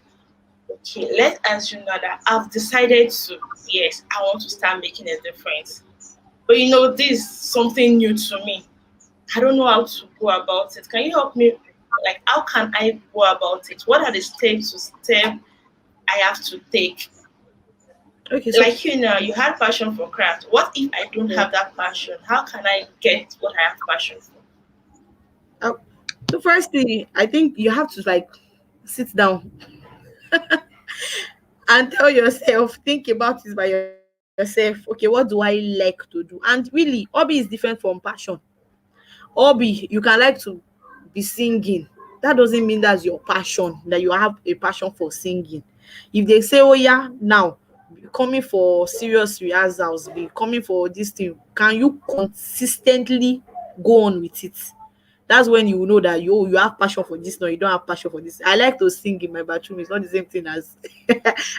Okay, let's assume now that I've decided to, yes, I want to start making a difference. But this is something new to me. I don't know how to go about it. Can you help me? Like, how can I go about it? What are the step I have to take? Okay, so Like, you had passion for craft. What if I don't yeah. have that passion? How can I get what I have passion for? uh, the first thing, I think you have to, like, sit down and tell yourself, think about it by yourself. Okay, what do I like to do? And really, hobby is different from passion. Hobby, you can like to be singing. That doesn't mean that's your passion, that you have a passion for singing. If they say, oh yeah, now be coming for serious rehearsals, be coming for this thing, can you consistently go on with it? That's when you will know that you have passion for this. No, you don't have passion for this. I like to sing in my bathroom. It's not the same thing as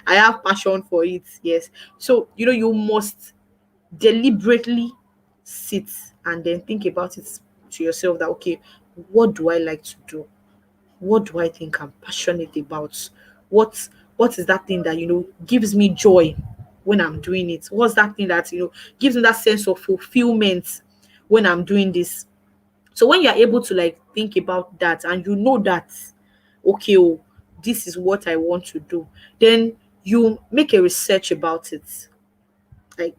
I have passion for it. Yes. So you must deliberately sit and then think about it to yourself, that, okay, what do I like to do? What do I think I'm passionate about? What is that thing that gives me joy when I'm doing it? What's that thing that gives me that sense of fulfillment when I'm doing this? So when you're able to like think about that and you know that, okay, oh, this is what I want to do, then you make a research about it, like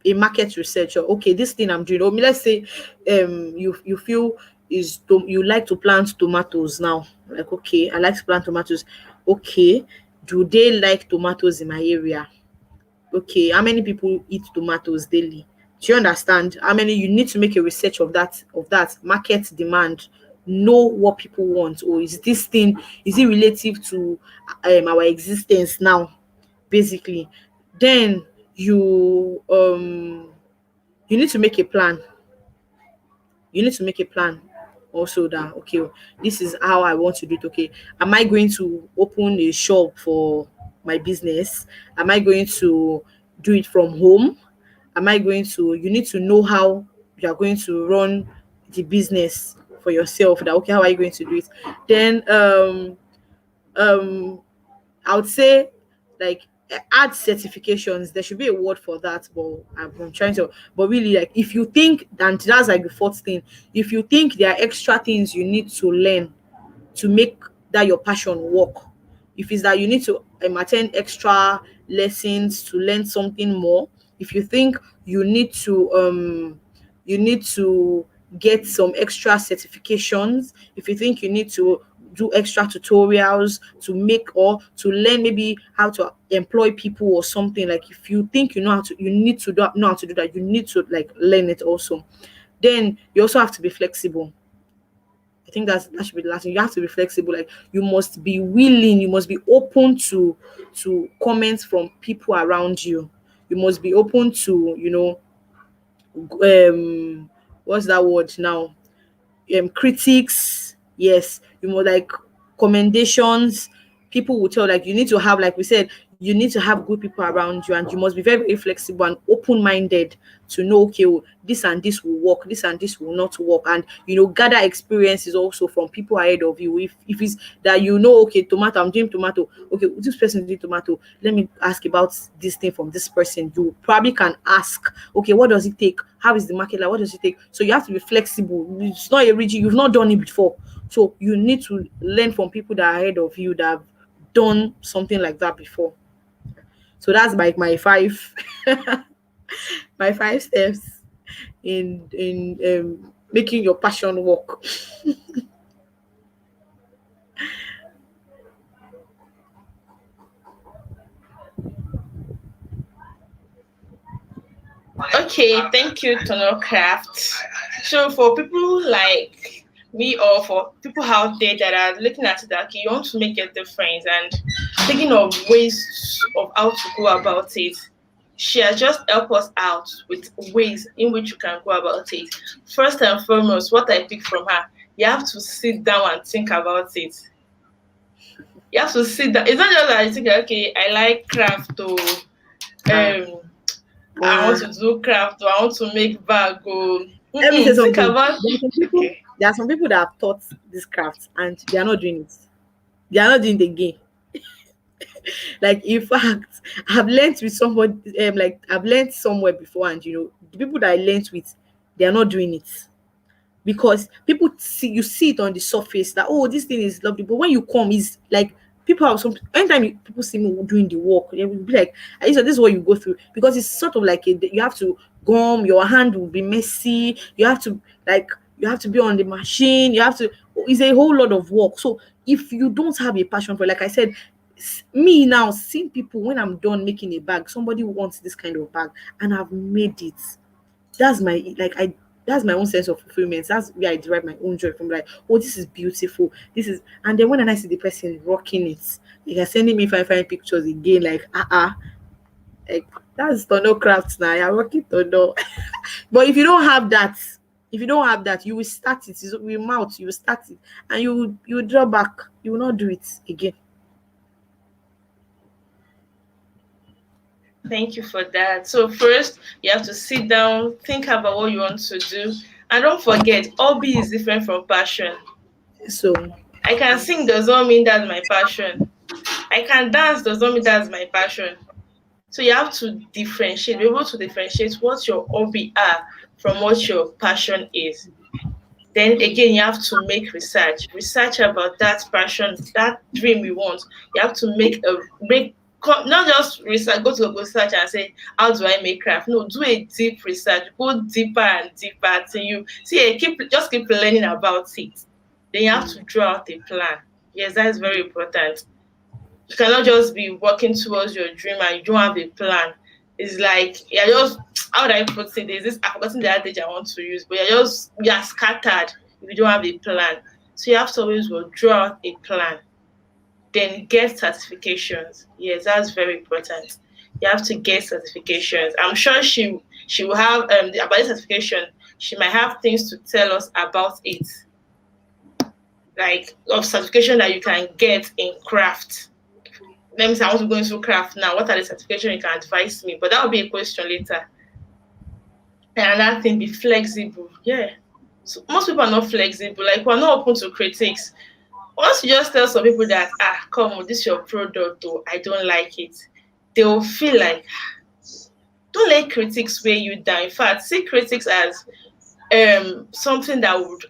a market researcher. Okay, this thing I'm doing. Let's say you feel you like to plant tomatoes now. Like, okay, I like to plant tomatoes. Okay, do they like tomatoes in my area? Okay, how many people eat tomatoes daily? Do you understand? How many you need to make a research of that market demand, know what people want, or is this thing, is it relative to our existence now, basically. Then you need to make a plan. You need to make a plan also, that okay, this is how I want to do it. Okay, am I going to open a shop for my business? Am I going to do it from home? Am I going to You need to know how you are going to run the business for yourself. That okay, how are you going to do it? Then um I would say, like, add certifications. There should be a word for that, but I'm trying to. But really, like, if you think, and that's like the fourth thing, if you think there are extra things you need to learn to make that your passion work, if it's that you need to attend extra lessons to learn something more, if you think you need to get some extra certifications, if you think you need to do extra tutorials to make or to learn maybe how to employ people or something, like if you think you know how to, you need to know how to do that, you need to like learn it also. Then you also have to be flexible. I think that should be the last thing. You have to be flexible. Like, you must be willing, you must be open to comments from people around you. You must be open to, what's that word now? Critics. Yes, you know, like commendations. People will tell, like, you need to have, like we said, you need to have good people around you, and you must be very, very flexible and open-minded to know, okay, oh, this and this will work, this and this will not work, and gather experiences also from people ahead of you. If it's that, okay, tomato, I'm doing tomato, okay, this person is doing tomato, let me ask about this thing from this person. You probably can ask, okay, what does it take, how is the market, like, what does it take? So you have to be flexible. It's not a rigid, you've not done it before, so you need to learn from people that are ahead of you, that have done something like that before. So that's like my five my 5 steps in making your passion work. Okay, thank you, Tanna Crafts. So for people like me, or for people out there that are looking at it, that okay, you want to make a difference and thinking of ways of how to go about it, she has just helped us out with ways in which you can go about it. First and foremost, what I picked from her, you have to sit down and think about it. You have to sit down. It's not just that you think, okay, I like craft, or Ah, I want uh, to do craft, or I want to make bag, or Let me say think something. about. Okay. There are some people that have taught this craft and they are not doing it. They are not doing the game. Like, in fact, I've learned with somebody, like, I've learned somewhere before, and the people that I learned with, they are not doing it. Because people see, you see it on the surface that, oh, this thing is lovely, but when you come, is like, people have some, anytime people see me doing the work, they will be like, this is what you go through, because it's sort of like you have to gum, your hand will be messy, you have to, like, you have to be on the machine, you have to, it's a whole lot of work. So if you don't have a passion for it, like I said, me now seeing people, when I'm done making a bag, somebody wants this kind of bag and I've made it, that's my, like, I that's my own sense of fulfillment. That's where I derive my own joy from. Like, oh, this is beautiful, this is, and then when I see the person rocking it, like, are sending me fine pictures again, like, like, that's Tono Crafts now, you're rocking Tono. But if you don't have that, you will start it, with your mouth, you will start it, and you will draw back, you will not do it again. Thank you for that. So first, you have to sit down, think about what you want to do, and don't forget, hobby is different from passion. So I can sing does not mean that's my passion. I can dance does not mean that's my passion. So you have to differentiate, be able to differentiate what your hobby are from what your passion is. Then again, you have to make research about that passion, that dream you want. You have to not just research, go to a research and say, how do I make craft? No, do a deep research, go deeper and deeper till you see, keep learning about it. Then you have to draw out a plan. Yes, that is very important. You cannot just be working towards your dream and you don't have a plan. It's like you're just, how would I put it? There's this, I've forgotten the adage I want to use, but you're scattered if you don't have a plan. So you have to always draw out a plan. Then get certifications. Yes, that's very important. You have to get certifications. I'm sure she will have about the certification. She might have things to tell us about it, like of certification that you can get in craft. Let me say I want to go into craft now. What are the certification you can advise me? But that will be a question later. And another thing, be flexible. Yeah. So most people are not flexible. Like we're not open to critics. Once you just tell some people that, come on, this is your product, or I don't like it, they will feel like, don't let critics weigh you down. In fact, see critics as something that would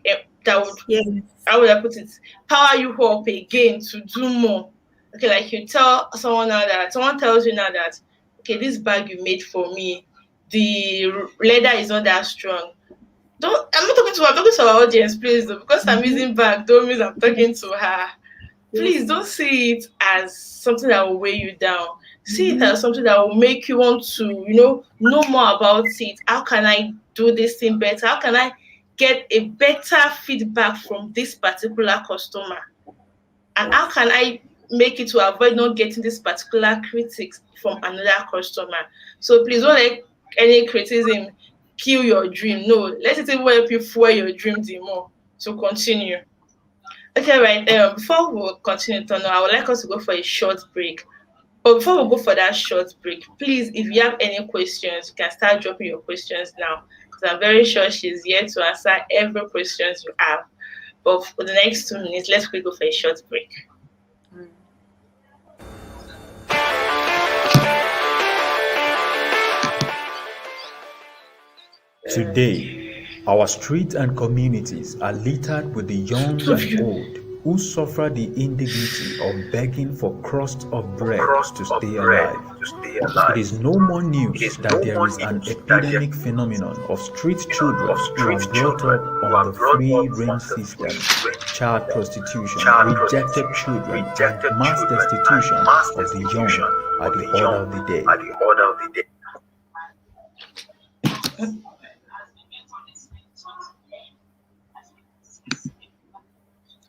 Yeah. how would I put it, power you up again to do more. Okay, like you tell someone tells you now that, okay, this bag you made for me, the leather is not that strong. I'm not talking to her, I'm talking to our audience, please, though, because I'm using bag, don't mean I'm talking to her. Please don't see it as something that will weigh you down. See it as something that will make you want to, know more about it. How can I do this thing better? How can I get a better feedback from this particular customer? And how can I make it to avoid not getting this particular critics from another customer? So please don't let any criticism kill your dream. No, let it even help you fuel your dream the more. So continue. Okay, right. Before we continue, Tono, I would like us to go for a short break. But before we go for that short break, please, if you have any questions, you can start dropping your questions now. Because I'm very sure she's here to answer every questions you have. But for the next 2 minutes, let's quickly go for a short break. Today, our streets and communities are littered with the young and old who suffer the indignity of begging for crust of bread to stay alive. It is no more news that there is an epidemic phenomenon of street children who are brought up on the free range system, child prostitution, rejected children, and mass destitution of the young at the order of the day.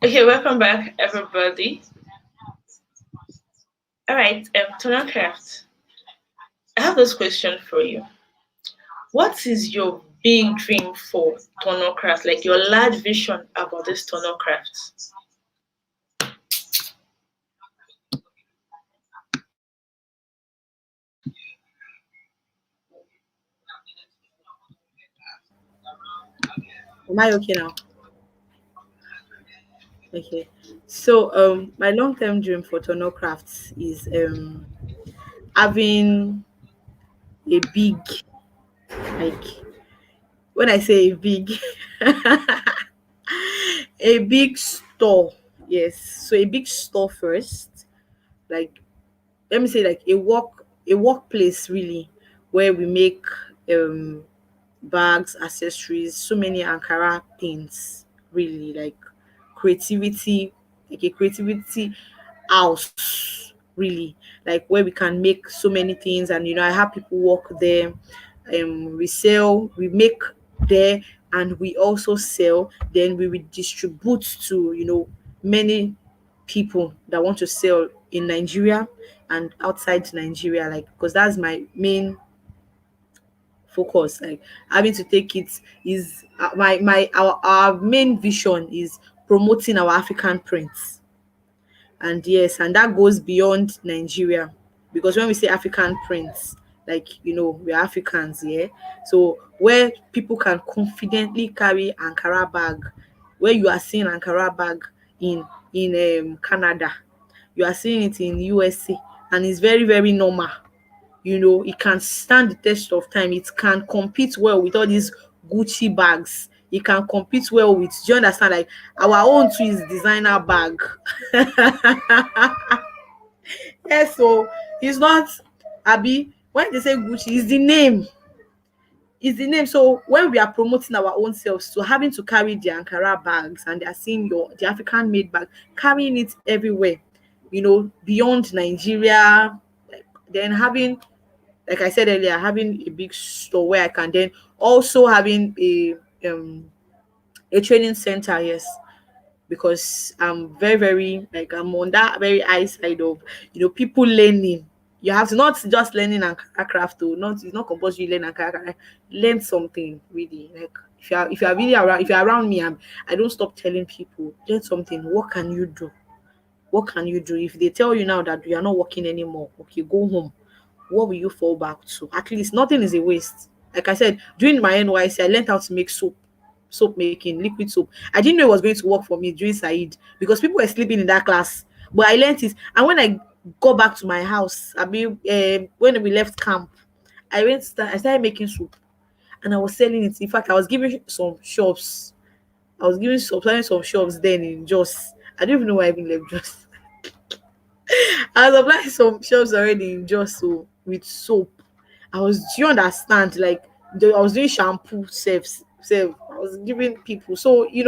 Okay, welcome back, everybody. All right, Tanna Crafts, I have this question for you. What is your big dream for Tanna Crafts? Like your large vision about this Tanna Crafts? Am I okay now? Okay. So my long term dream for Tono Crafts is having a big, like, when I say big, a big store. Yes. So a big store first. Like, let me say, like a workplace really, where we make um bags, accessories, so many Ankara things, really, like creativity, like a creativity house, really, like where we can make so many things. And I have people work there. We make there, and we also sell. Then we will distribute to many people that want to sell in Nigeria and outside Nigeria, like, because that's my main focus. Like, having to take it is our main vision is promoting our African prints. And yes, and that goes beyond Nigeria, because when we say African prints, like, we're Africans, yeah. So where people can confidently carry Ankara bag, where you are seeing Ankara bag in Canada, you are seeing it in USA, and it's very, very normal. It can stand the test of time. It can compete well with all these Gucci bags, he can compete well with. Do you understand? Like our own too is designer bag. Yes, so it's not Abi. When they say Gucci, is the name. Is the name. So when we are promoting our own selves, so having to carry the Ankara bags and they are seeing your the African made bag, carrying it everywhere, beyond Nigeria, like, then having, like I said earlier, having a big store where I can then also having a training center, yes, because I'm very, very, like, I'm on that very high side of people learning. You have to not just learning and craft, though. Not It's not compulsory learn and craft. Learn something really. Like if you are really around, if you're around me, I don't stop telling people learn something. What can you do? What can you do? If they tell you now that you are not working anymore, okay, go home. What will you fall back to? At least nothing is a waste. Like I said, during my NYC, I learned how to make soap making, liquid soap. I didn't know it was going to work for me during Said because people were sleeping in that class. But I learned it. And when I got back to my house, when we left camp, I started making soup and I was selling it. In fact, I was giving some shops. I was giving supplying some shops then in Jos. I don't even know why I even left Jos. I was applying some shops already in just so with soap. Do you understand? Like I was doing shampoo self. I was giving people. So it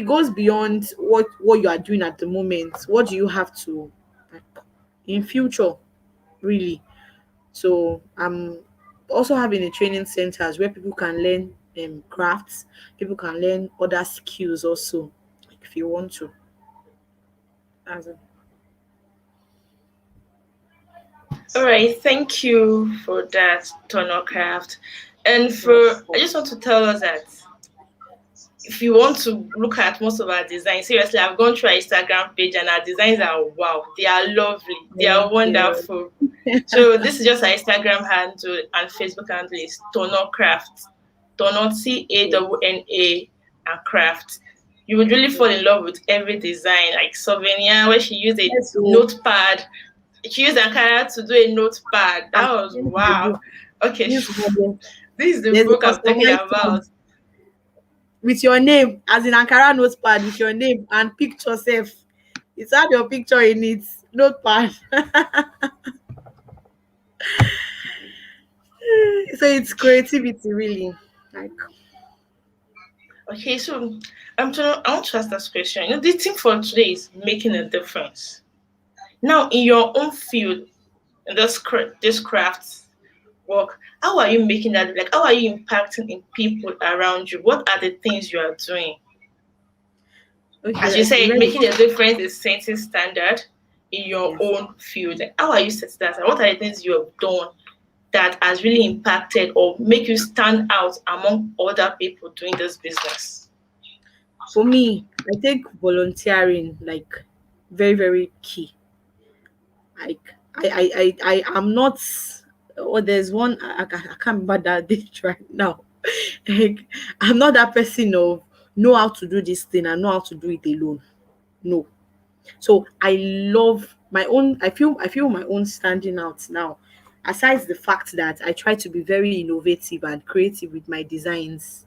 goes beyond what you are doing at the moment. What do you have to, like, in future, really? So I'm also having a training centers where people can learn crafts. People can learn other skills also, like, if you want to. As a All right, thank you for that, Tanna Craft. And yes. I just want to tell us that if you want to look at most of our designs, seriously, I've gone through our Instagram page and our designs are wow, they are lovely, they are Thank you. wonderful. So this is just our Instagram handle and Facebook handle is Tanna Craft, Tanna Crawna and Craft. You would really fall in love with every design, like souvenir where she used a Yes, so notepad. She used Ankara to do a notepad. I'm That was using the wow. book. Okay, This one, this is the there's a book I'm talking customized about. one with your name, as in Ankara notepad with your name and picture self. It's had your picture in it. Notepad. So it's creativity really. Like Okay, so I want to ask this question. The thing for today is making a difference. Now, in your own field, in this craft work, how are you making that? Like, how are you impacting in people around you? What are the things you are doing? okay, As you said, let me making a difference is setting standard in your yes. own field. Like, how are you setting that? What are the things you have done that has really impacted or make you stand out among other people doing this business? For me, I take volunteering like very, very key. Like I am not. Oh, there's one I can't remember that date right now. Like I'm not that person of know how to do this thing and know how to do it alone. No. So I love my own. I feel my own standing out now. Aside the fact that I try to be very innovative and creative with my designs,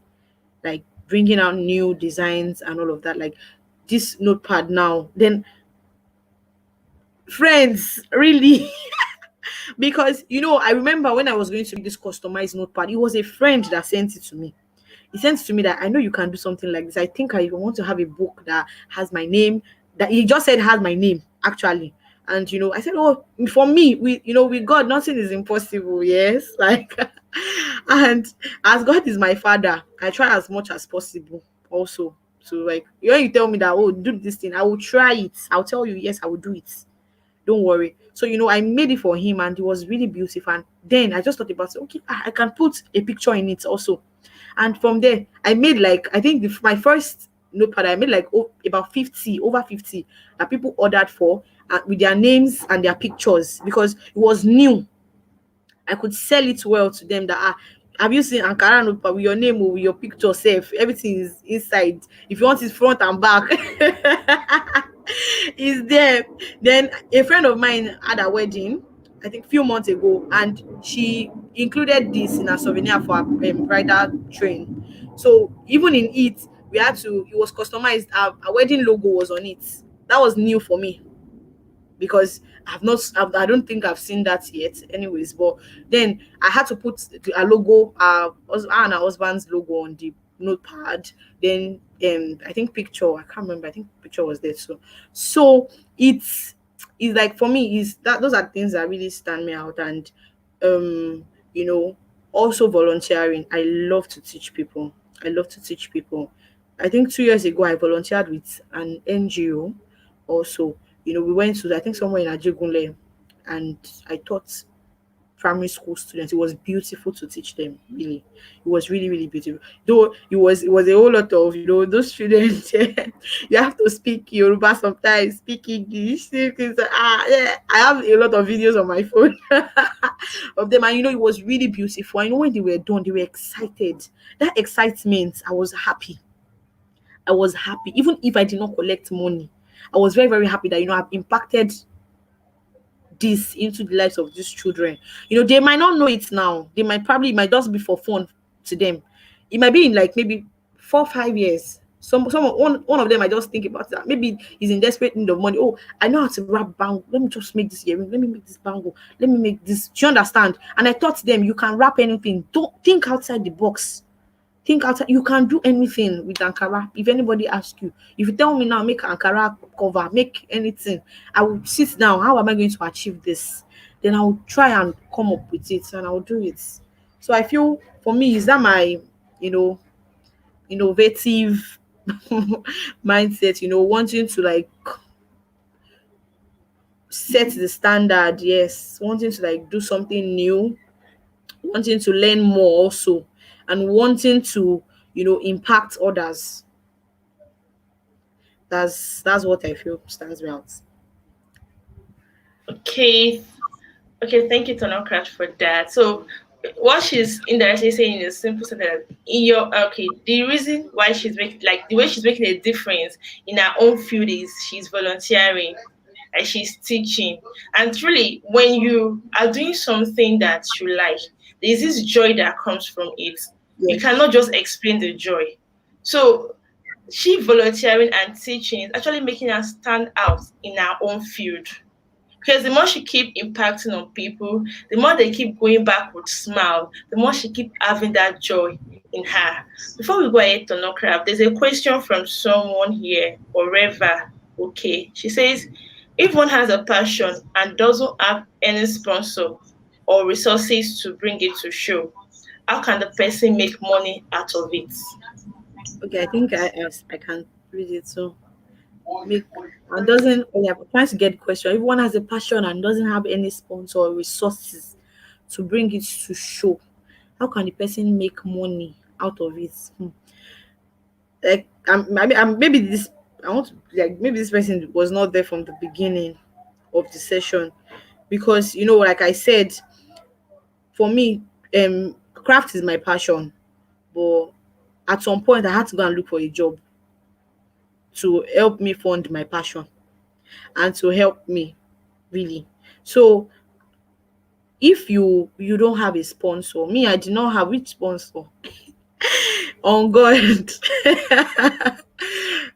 like bringing out new designs and all of that. Like this notepad now, then friends really. Because I remember when I was going to make this customized notepad, it was a friend that sent it to me. He sent it to me that I know you can do something like this. I think I want to have a book that has my name. That he just said has my name actually. And I said, oh, for me, with God, nothing is impossible. Yes, like, and as God is my father, I try as much as possible. Also, so like when you tell me that, oh, do this thing, I will try it. I'll tell you, yes, I will do it. Don't worry. So I made it for him and it was really beautiful. And then I just thought about it, okay, I can put a picture in it also. And from there I made, like, I think my first notepad I made like about 50 over 50 that people ordered for, with their names and their pictures, because it was new. I could sell it well to them that, have you seen Ankara notepad with your name or with your picture self? Everything is inside. If you want it front and back, is there. Then a friend of mine had a wedding, I think few months ago, and she included this in a souvenir for her bridal train. So even in it, we had to, it was customized. Our wedding logo was on it. That was new for me because I don't think I've seen that yet. Anyways, but then I had to put a logo, our and our husband's logo on the notepad. Then I think picture, I can't remember. I think picture was there too. So it's like for me is that those are things that really stand me out. And um you know also volunteering. I love to teach people. I love to teach people. I think 2 years ago I volunteered with an NGO also. We went to, I think, somewhere in Ajegunle, and I taught primary school students. It was beautiful to teach them, really. It was really, really beautiful. Though it was a whole lot of, those students, you have to speak Yoruba sometimes, speak English, yeah. I have a lot of videos on my phone of them, and it was really beautiful. I know when they were done, they were excited. That excitement, I was happy. Even if I did not collect money, I was very, very happy that I've impacted this into the lives of these children. They might not know it now. They it might just be for fun to them. It might be in like maybe 4 5 years. One of them I just think about that. Maybe he's in desperate need of money. Oh, I know how to wrap bangle. Let me just make this earring. Let me make this bangle. Let me make this. Do you understand? And I taught them you can wrap anything. Don't think outside the box. Think outside. You can do anything with Ankara. If anybody asks you, if you tell me now, make Ankara cover, make anything, I will sit down. How am I going to achieve this? Then I will try and come up with it, and I will do it. So I feel for me, is that my, you know, innovative mindset, wanting to like set the standard, yes, wanting to like do something new, wanting to learn more also, and wanting to, impact others. That's what I feel stands me out. Okay, okay, thank you, Tanna Crafts, for that. So, what she's indirectly saying is simple sentence. In your the reason why she's making, like, the way she's making a difference in her own field is she's volunteering and she's teaching. And truly, when you are doing something that you like, there's this joy that comes from it. You Yes. cannot just explain the joy. So she volunteering and teaching is actually making her stand out in her own field. Because the more she keep impacting on people, the more they keep going back with smile, the more she keep having that joy in her. Before we go ahead to no crap, there's a question from someone here, or Reva. Okay. She says, if one has a passion and doesn't have any sponsor or resources to bring it to show, how can the person make money out of it? Okay, I think I can read it. So make and doesn't oh yeah, I'm trying to get the question. If one has a passion and doesn't have any sponsor or resources to bring it to show, how can the person make money out of it? Like maybe this I want to, like, maybe this person was not there from the beginning of the session, because like I said, for me, craft is my passion, but at some point I had to go and look for a job to help me fund my passion and to help me, really. So if you don't have a sponsor, me, I did not have which sponsor. On God.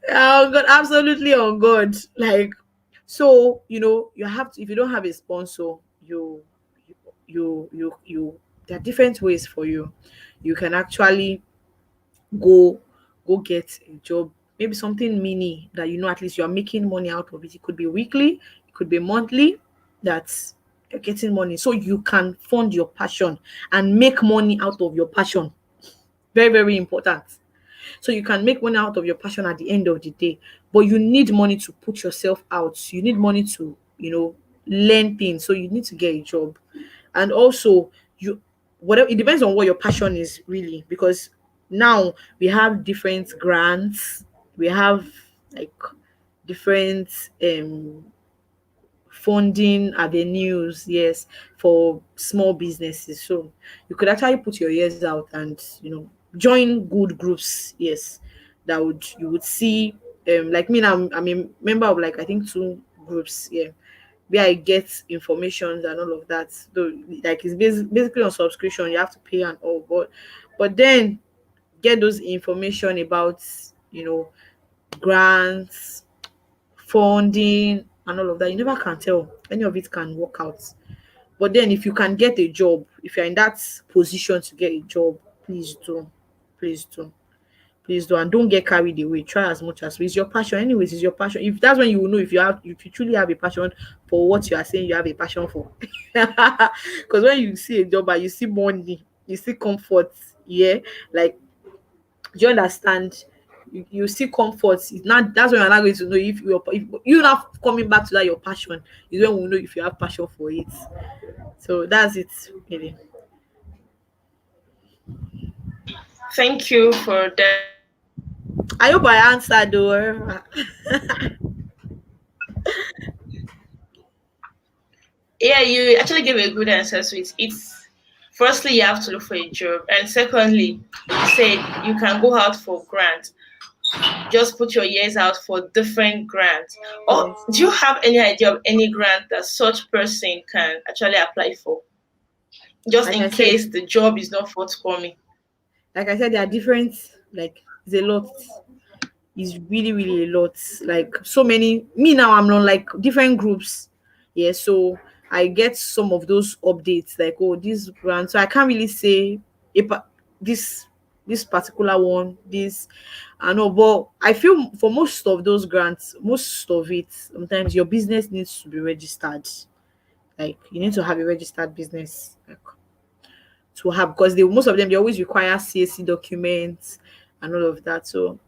On God, absolutely on God. Like, so you have to, if you don't have a sponsor, you there are different ways for you. You can actually go get a job, maybe something mini that at least you're making money out of it. It could be weekly, it could be monthly, that's you're getting money so you can fund your passion and make money out of your passion. Very, very important. So you can make money out of your passion at the end of the day, but you need money to put yourself out. You need money to learn things, so you need to get a job. And also, you whatever, it depends on what your passion is, really, because now we have different grants, we have like different funding avenues, yes, for small businesses. So you could actually put your ears out and join good groups, yes, that would you would see, like me now, I'm a member of, like, I think 2 groups, yeah, where I get information and all of that. Though, like, it's basically on subscription, you have to pay and all, but then get those information about, you know, grants, funding, and all of that. You never can tell. Any of it can work out. But then if you can get a job, if you're in that position to get a job, please do. Please do. Please do, and don't get carried away. Try as much as it's your passion. Anyways, it's your passion. If that's when you will know if you truly have a passion for what you are saying you have a passion for. Because when you see a job and you see money, you see comfort, yeah, like, do you understand? You see comfort. It's not that's when you're not going to know if you're not coming back to that your passion is when we know if you have passion for it. So that's it, really. Thank you for that. I hope I answered though. Yeah, you actually gave a good answer. So it's firstly you have to look for a job, and secondly, you said you can go out for grants. Just put your ears out for different grants. Or Yes. do you have any idea of any grant that such person can actually apply for, just Like I in said, case the job is not forthcoming? there are different, like, it's a lot. It's really, really a lot. Like, so many. Me now, I'm on like different groups. Yeah, so I get some of those updates, like, oh, this grant. So I can't really say if this this particular one, this I know, but I feel for most of those grants, most of it, sometimes your business needs to be registered. Like, you need to have a registered business, like, to have, because they most of them, they always require CAC documents and all of that. So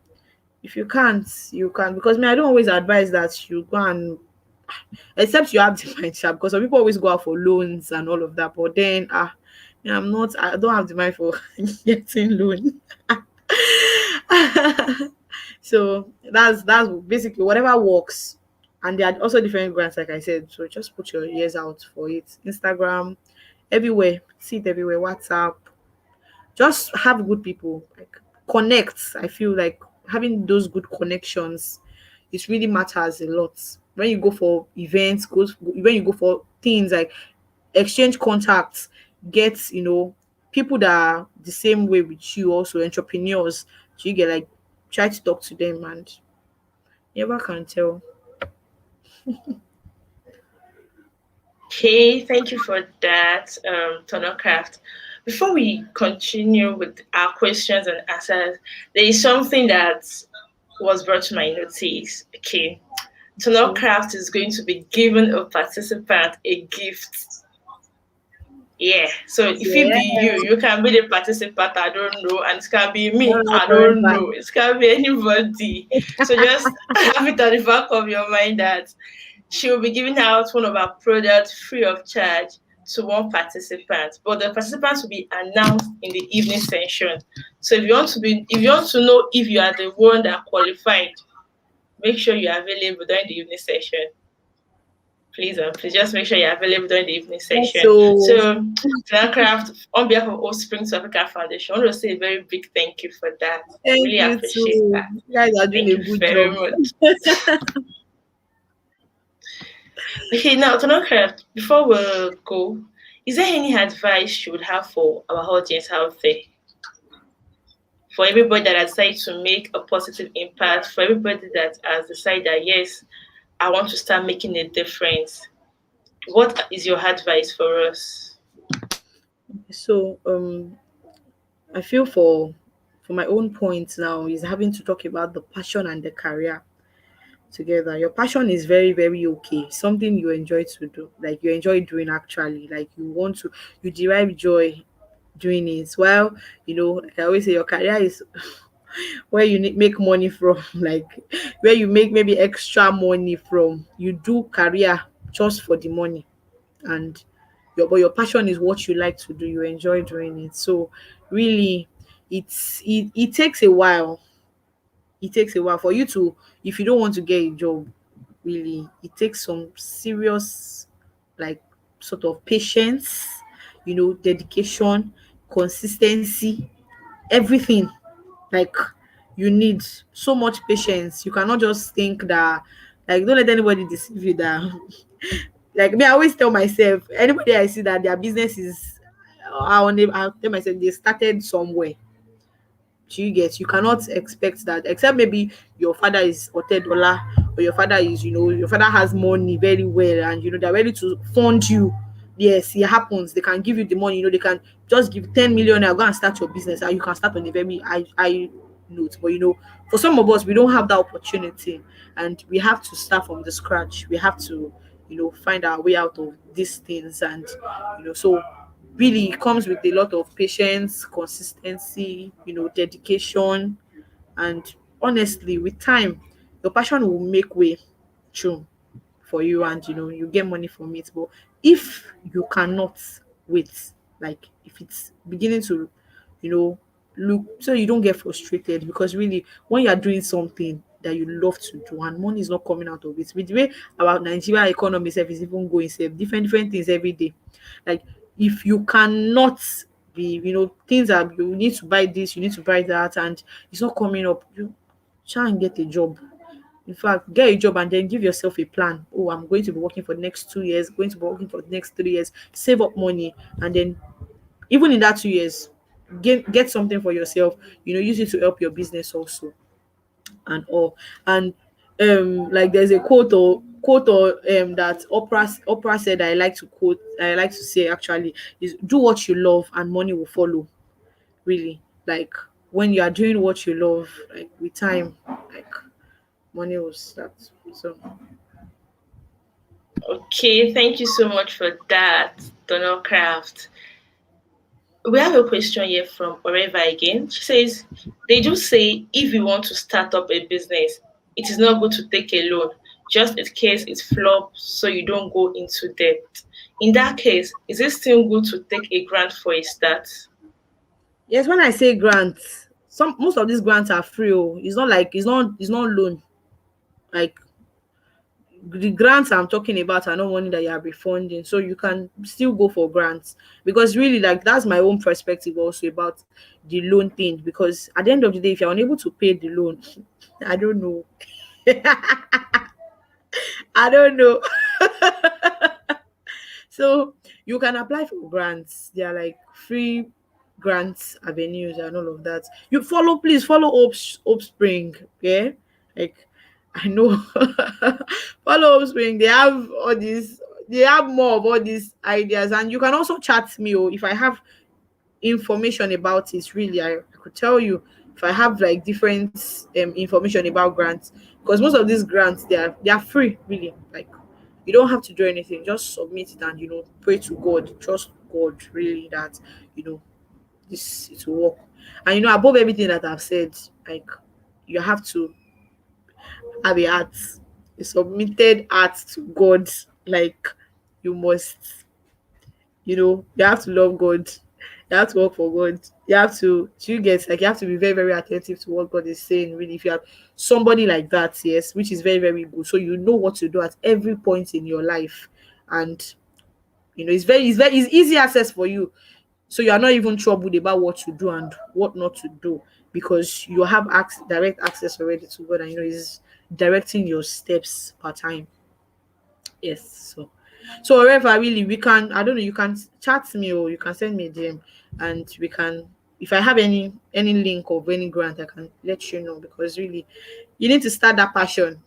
if you can't, you can, because me, I don't always advise that you go and, except you have the mind sharp, because some people always go out for loans and all of that. But then me, I don't have the mind for getting loan. So that's basically whatever works. And there are also different grants, like I said. So just put your ears out for it. Instagram, everywhere, see it everywhere, WhatsApp. Just have good people, like, connect. I feel like having those good connections, it really matters a lot. When you go for events, when you go for things, like, exchange contacts, get, people that are the same way with you, also entrepreneurs. So you get, like, try to talk to them, and you never can tell. Okay, thank you for that, Tanna Craft. Before we continue with our questions and answers, there is something that was brought to my notice. Okay, Tanna Okay. Craft is going to be giving a participant a gift. Yeah, so if it be Yeah. you, you can be the participant, I don't know, and it can be me, All I don't forever. know, it can be anybody. So just have it at the back of your mind that she will be giving out one of our products free of charge to one participant. But the participants will be announced in the evening session. So if you want to know if you are the one that qualified, make sure you are available during the evening session. Please just make sure you're available during the evening session. So So, Craft, on behalf of Hopespring to Africa Foundation, I want to say a very big thank you for that. thank Really you appreciate too. that. You guys are doing Thank a you good very job. much. Okay, now, Craft, before we go, is there any advice you would have for our audience out there? For everybody that has decided to make a positive impact, for everybody that has decided that, yes, I want to start making a difference. What is your advice for us? So I feel for my own point now is having to talk about the passion and the career together. Your passion is very, very okay. Something you enjoy to do, like you enjoy doing actually, like you derive joy doing it. Well, like I always say, your career is where you make money from, like where you make maybe extra money from. You do career just for the money, and your passion is what you like to do. You enjoy doing it. So really, it takes a while. It takes a while for you to, if you don't want to get a job, really, it takes some serious, like, sort of patience, dedication, consistency, everything. Like, you need so much patience. You cannot just think that, like, don't let anybody deceive you that like me, I always tell myself, anybody I see that their business is, I tell myself they started somewhere. Do you get? You cannot expect that, except maybe your father is Otedola, or your father is, your father has money very well, and they're ready to fund you. Yes, it happens. They can give you the money. They can just give 10 million and go and start your business, and you can start on a very high note. But for some of us, we don't have that opportunity, and we have to start from the scratch. We have to, find our way out of these things, and so really it comes with a lot of patience, consistency, dedication, and honestly, with time, your passion will make way through for you, and you get money from it. But if you cannot wait, like if it's beginning to you know look, so you don't get frustrated, because really when you are doing something that you love to do and money is not coming out of it, with the way our Nigeria economy self is even going self, different things every day. Like if you cannot be, things are, you need to buy this, you need to buy that, and it's not coming up, you try and get a job. In fact, get a job and then give yourself a plan. Oh, I'm going to be working for the next 2 years, going to be working for the next 3 years. Save up money, and then even in that 2 years, get something for yourself. Use it to help your business also, and all. And like there's a quote or that Oprah said, I like to quote. I like to say actually is, do what you love and money will follow. Really, like when you are doing what you love, like with time, like money will start. So. Okay, thank you so much for that, Tanna Crafts. We have a question here from Oreva again. She says, they do say if you want to start up a business, it is not good to take a loan, just in case it flops so you don't go into debt. In that case, is it still good to take a grant for a start? Yes, when I say grants, some most of these grants are free. Oh, it's not like it's not loan. Like the grants I'm talking about are not money that you are refunding, so you can still go for grants, because really, like that's my own perspective also about the loan thing. Because at the end of the day, if you're unable to pay the loan, I don't know. I don't know. So you can apply for grants. They are like free grants avenues and all of that. You follow, please follow Hopespring. Yeah, like I know. Follow Hopespring. They have all these. They have more of all these ideas, and you can also chat me. Oh, if I have information about it, really, I could tell you if I have like different information about grants, because most of these grants, they are free, really. Like you don't have to do anything, just submit it, and pray to God, trust God, really, that you know this it will work. And above everything that I've said, like you have to have a heart, a submitted heart to God. Like you must, you have to love God. You have to work for God. You have to get, like, you have to be very, very attentive to what God is saying. Really, if you have somebody like that, yes, which is very, very good. So you know what to do at every point in your life. And it's easy access for you. So you are not even troubled about what to do and what not to do, because you have direct access already to God, and is directing your steps per time. Yes. So wherever, really, we can, I don't know, you can chat me, or you can send me a DM, and we can, if I have any link of any grant, I can let you know, because really you need to start that passion.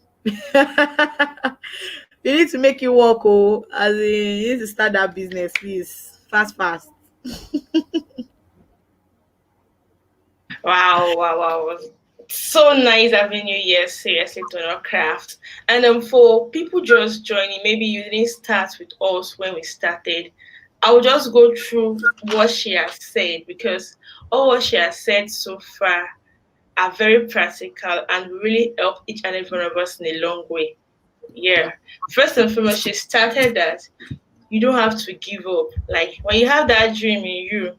You need to make it work, oh, as in you need to start that business, please. Fast, fast. Wow, wow, wow. So nice having you here, seriously, Tanna Crafts. And for people just joining, maybe you didn't start with us when we started. I will just go through what she has said, because all what she has said so far are very practical and really help each and every one of us in a long way. Yeah. First and foremost, she started that you don't have to give up. Like when you have that dream in you,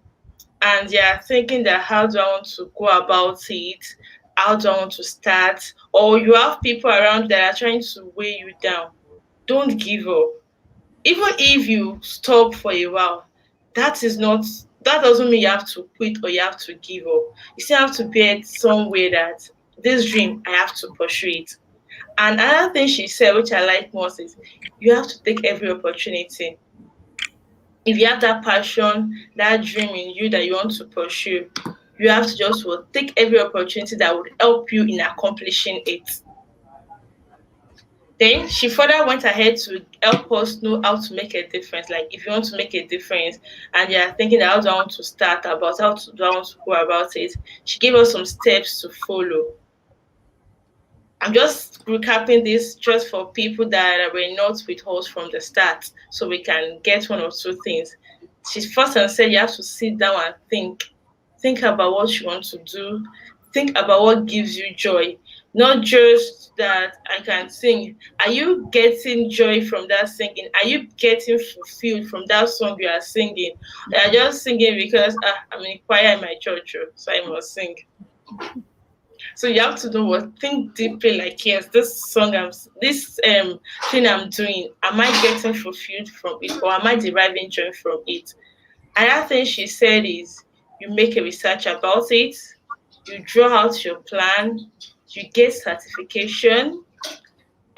and you're thinking that how do I want to go about it? How do I want to start? Or you have people around that are trying to weigh you down. Don't give up. Even if you stop for a while, that is not that doesn't mean you have to quit or you have to give up. You still have to be at somewhere that this dream I have to pursue it. And another thing she said, which I like most, is you have to take every opportunity. If you have that passion, that dream in you that you want to pursue, you have to just take every opportunity that would help you in accomplishing it. Then she further went ahead to help us know how to make a difference. Like if you want to make a difference and you're thinking how do I want to start about how to do I want to go about it, she gave us some steps to follow. I'm just recapping this just for people that were not with us from the start, so we can get one or two things. She first and said you have to sit down and think about what you want to do, think about what gives you joy, not just that I can sing. Are you getting joy from that singing? Are you getting fulfilled from that song you are singing? Or you are just singing because I'm in choir in my church, so I must sing. So you have to know what, think deeply. Like, yes, this thing I'm doing, am I getting fulfilled from it, or am I deriving joy from it? Another thing she said is you make a research about it, you draw out your plan, you get certification,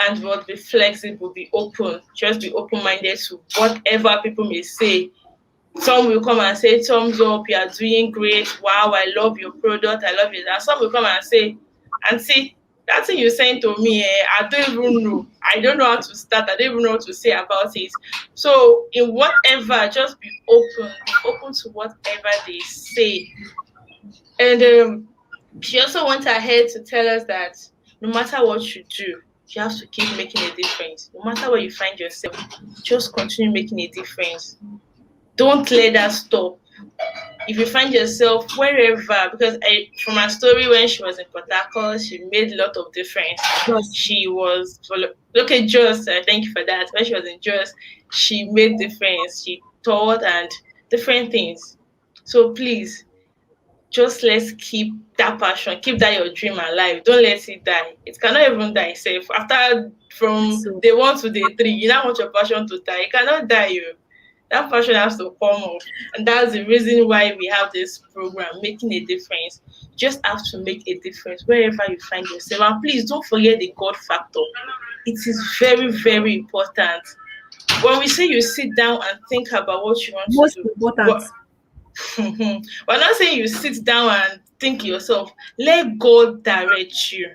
and what, be flexible, be open, just be open-minded to whatever people may say. Some will come and say, thumbs up, you are doing great. Wow, I love your product. I love it. And some will come and say, Auntie, that thing you're saying to me, I don't even know. I don't know how to start. I don't even know what to say about it. So in whatever, just be open to whatever they say. And she also went ahead to tell us that no matter what you do, you have to keep making a difference. No matter where you find yourself, just continue making a difference. Don't let that stop. If you find yourself wherever, because from her story when she was in Port Harcourt, she made a lot of difference. Just She was okay, just thank you for that. When she was in Jos, she made difference. She taught and different things. So please, just let's keep that passion, keep that your dream alive. Don't let it die. It cannot even die itself. After from so day one to day three, you now want your passion to die. It cannot die you. That passion has to come off. And that's the reason why we have this program, making a difference. You just have to make a difference wherever you find yourself. And please don't forget the God factor. It is very, very important. When we say you sit down and think about what you want to most do, important. what we're not saying you sit down and think yourself. Let God direct you.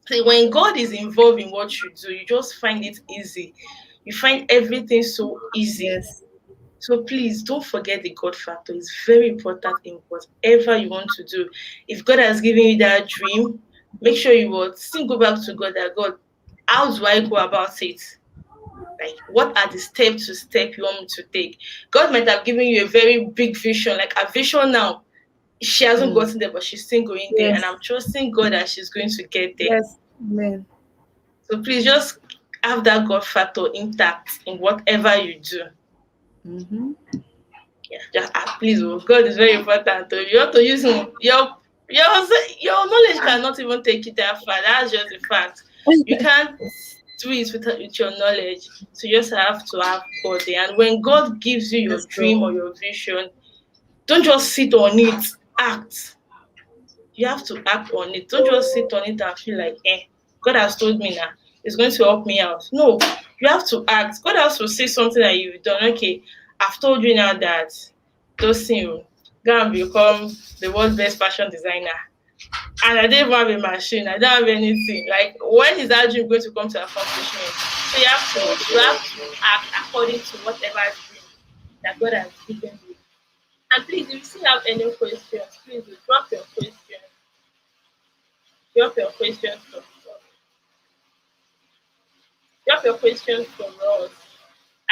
See, when God is involved in what you do, you just find it easy. You find everything so easy. Yes. So please don't forget the God factor. It's very important in whatever you want to do. If God has given you that dream, make sure you will still go back to God. That God, how do I go about it? Like, what are the step to step you want me to take? God might have given you a very big vision, like a vision now. She hasn't Mm. gotten there, but she's still going there. And Yes. I'm trusting God that she's going to get there. Yes. Amen. So please just have that God factor intact in whatever you do. Mm-hmm. Yeah, just please, oh, God is very important. Oh. You have to use him. Your knowledge cannot even take you that far. That's just a fact. You can't do it with your knowledge. So you just have to have God there. And when God gives you your Yes, dream so or your vision, don't just sit on it. Act. You have to act on it. Don't just sit on it and feel like, God has told me now. It's going to help me out. No, you have to act. God has to say something that you've done. Okay, I've told you now that those things go and become the world's best fashion designer. And I don't even have a machine. I don't have anything. Like, when is that dream going to come to accomplishment? So you have to act according to whatever dream that God has given you. And please, if you still have any questions, please drop your questions. Drop your questions from Drop your questions from us.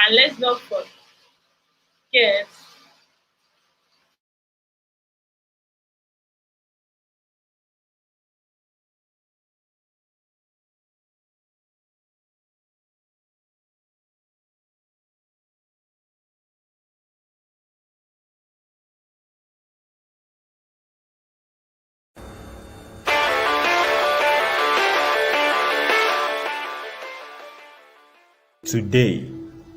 And let's not forget. Today,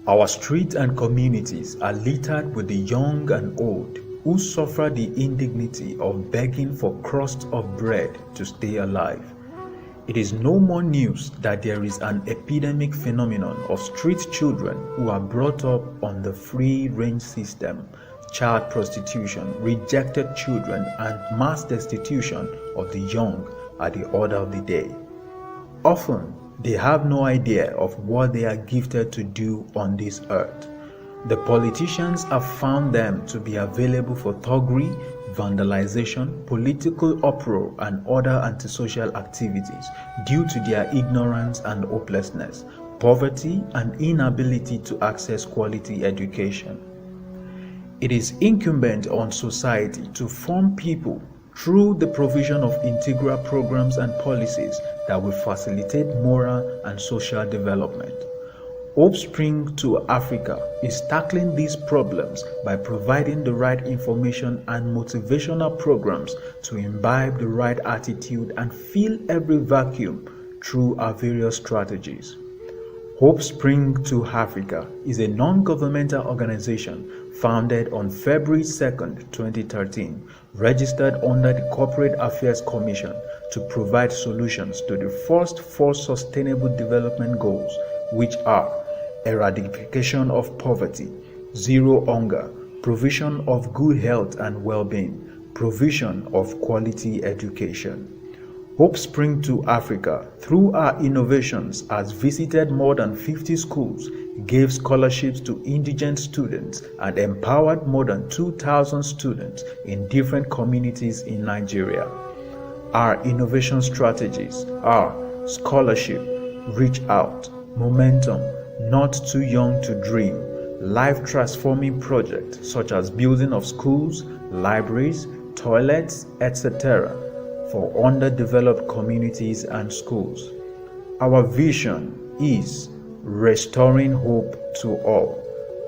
our streets and communities are littered with the young and old who suffer the indignity of begging for crust of bread to stay alive. It is no more news that there is an epidemic phenomenon of street children who are brought up on the free range system child prostitution, rejected children, and mass destitution of the young are the order of the day. Often, they have no idea of what they are gifted to do on this earth. The politicians have found them to be available for thuggery, vandalization, political uproar, and other antisocial activities due to their ignorance and hopelessness, poverty, and inability to access quality education. It is incumbent on society to form people through the provision of integral programs and policies that will facilitate moral and social development. Hopespring to Africa is tackling these problems by providing the right information and motivational programs to imbibe the right attitude and fill every vacuum through our various strategies. Hopespring to Africa is a non-governmental organization founded on February 2nd, 2013, registered under the Corporate Affairs Commission to provide solutions to the first four Sustainable Development Goals, which are eradication of poverty, zero hunger, provision of good health and well-being, provision of quality education. Hopespring to Africa, through our innovations, has visited more than 50 schools, gave scholarships to indigent students, and empowered more than 2,000 students in different communities in Nigeria. Our innovation strategies are scholarship, reach out, momentum, not too young to dream, life transforming projects such as building of schools, libraries, toilets, etc. for underdeveloped communities and schools. Our vision is restoring hope to all.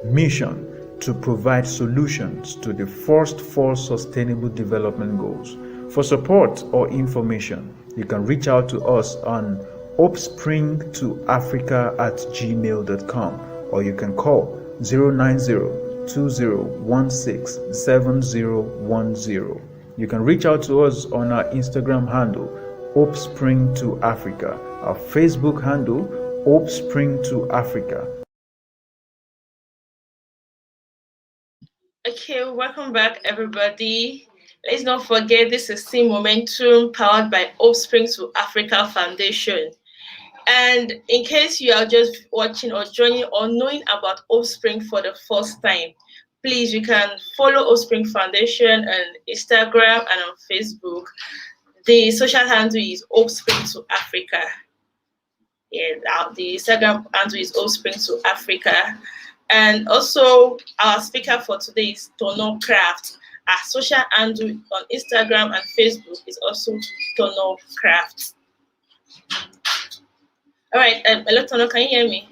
Mission to provide solutions to the first four Sustainable Development Goals. For support or information, you can reach out to us on hopespringtoafrica@gmail.com or you can call 090-2016-7010. You can reach out to us on our Instagram handle, Hopespring to Africa, our Facebook handle, Hopespring to Africa. Okay, welcome back, everybody. Let's not forget this is Team Momentum powered by Hopespring to Africa Foundation. And in case you are just watching or joining or knowing about Hopespring for the first time, please, you can follow Hopespring Foundation on Instagram and on Facebook. The social handle is Hopespring to Africa. Yeah, the Instagram handle is Hopespring to Africa. And also, our speaker for today is Tanna Crafts. Our social handle on Instagram and Facebook is also Tanna Crafts. All right, hello, Tanna, can you hear me?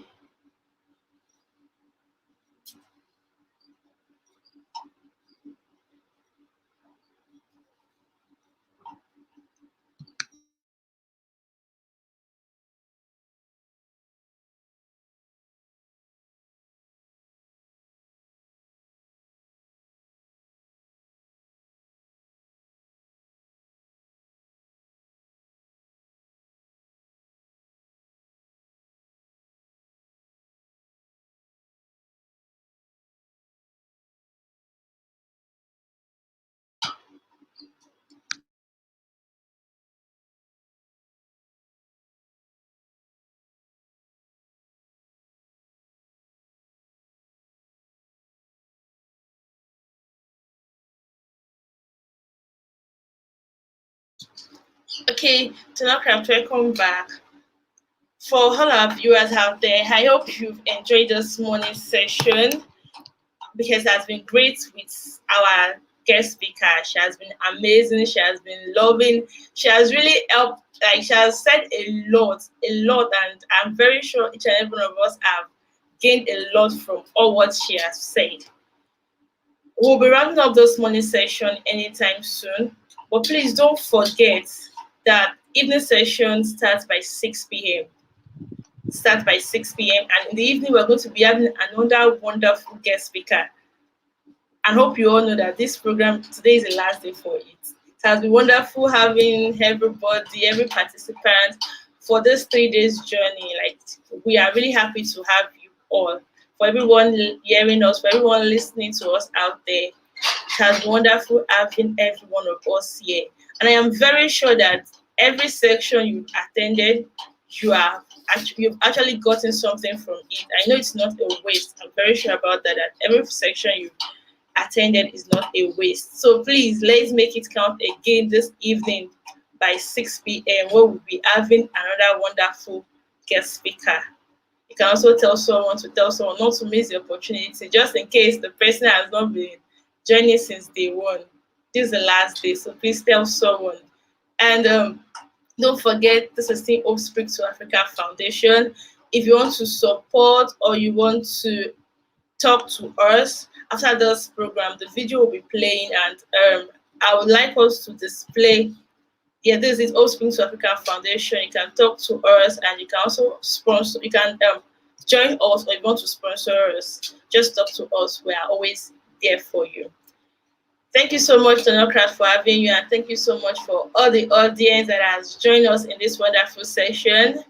Okay, Tanna Crafts, welcome back. For all our viewers out there, I hope you've enjoyed this morning session because it has been great with our guest speaker. She has been amazing. She has been loving. She has really helped. Like, she has said a lot, and I'm very sure each and every one of us have gained a lot from all what she has said. We'll be wrapping up this morning session anytime soon, but please don't forget that evening session starts by 6 p.m. Start by 6 p.m. And in the evening, we're going to be having another wonderful guest speaker. I hope you all know that this program, today is the last day for it. It has been wonderful having everybody, every participant for this 3 days journey. Like, we are really happy to have you all. For everyone hearing us, for everyone listening to us out there, It has been wonderful having every one of us here. And I am very sure that every section you attended, you've actually gotten something from it. I know it's not a waste. I'm very sure about that. That every section you attended is not a waste. So please let's make it count again this evening by 6 p.m. where we'll be having another wonderful guest speaker. You can also tell someone not to miss the opportunity, just in case the person has not been joining since day one. This is the last day, so please tell someone. And don't forget, this is the Hopespring to Africa Foundation. If you want to support or you want to talk to us after this program, the video will be playing, and I would like us to display. Yeah, this is Hopespring to Africa Foundation. You can talk to us, and you can also sponsor. You can join us, or if you want to sponsor us, just talk to us. We are always there for you. Thank you so much, Tanna Crafts, for having you, and thank you so much for all the audience that has joined us in this wonderful session.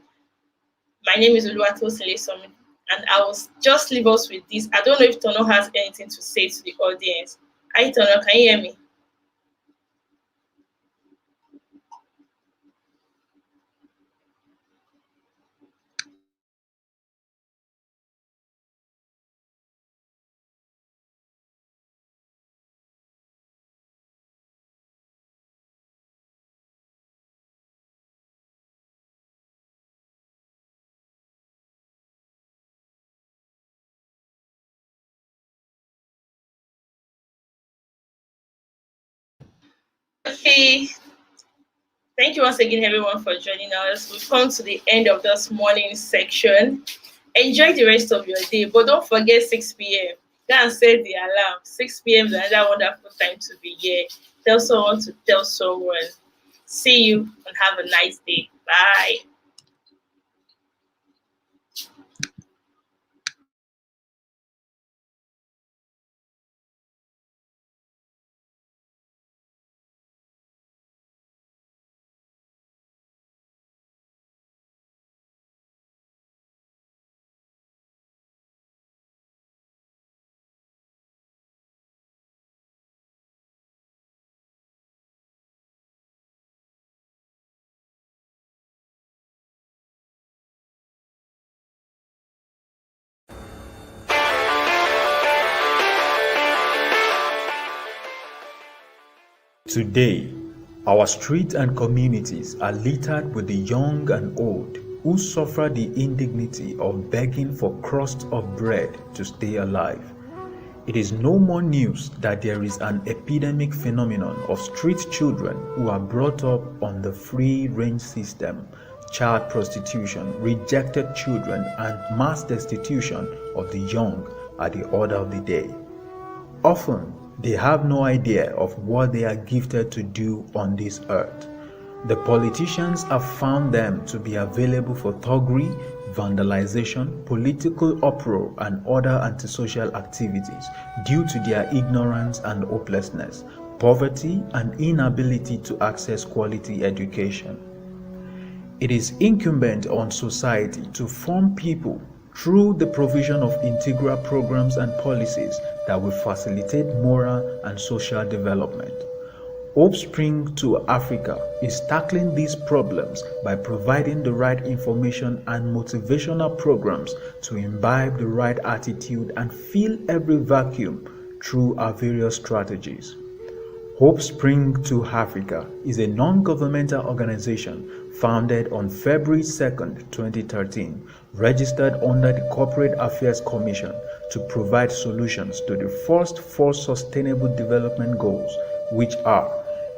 My name is Oluwatosin Lesomi, and I will just leave us with this. I don't know if Tono has anything to say to the audience. Hi, Tono, can you hear me? Okay. Thank you once again, everyone, for joining us. We've come to the end of this morning section. Enjoy the rest of your day, but don't forget 6 p.m. Go and set the alarm. 6 p.m. is another wonderful time to be here. Tell someone to tell someone. See you and have a nice day. Bye. Today, our streets and communities are littered with the young and old who suffer the indignity of begging for crusts of bread to stay alive. It is no more news that there is an epidemic phenomenon of street children who are brought up on the free-range system, child prostitution, rejected children, and mass destitution of the young are the order of the day. Often, they have no idea of what they are gifted to do on this earth. The politicians have found them to be available for thuggery, vandalization, political uproar, and other antisocial activities due to their ignorance and hopelessness, poverty, and inability to access quality education. It is incumbent on society to form people through the provision of integral programs and policies that will facilitate moral and social development. Hopespring to Africa is tackling these problems by providing the right information and motivational programs to imbibe the right attitude and fill every vacuum through our various strategies. Hopespring to Africa is a non-governmental organization founded on February 2nd, 2013, registered under the Corporate Affairs Commission to provide solutions to the first four Sustainable Development Goals, which are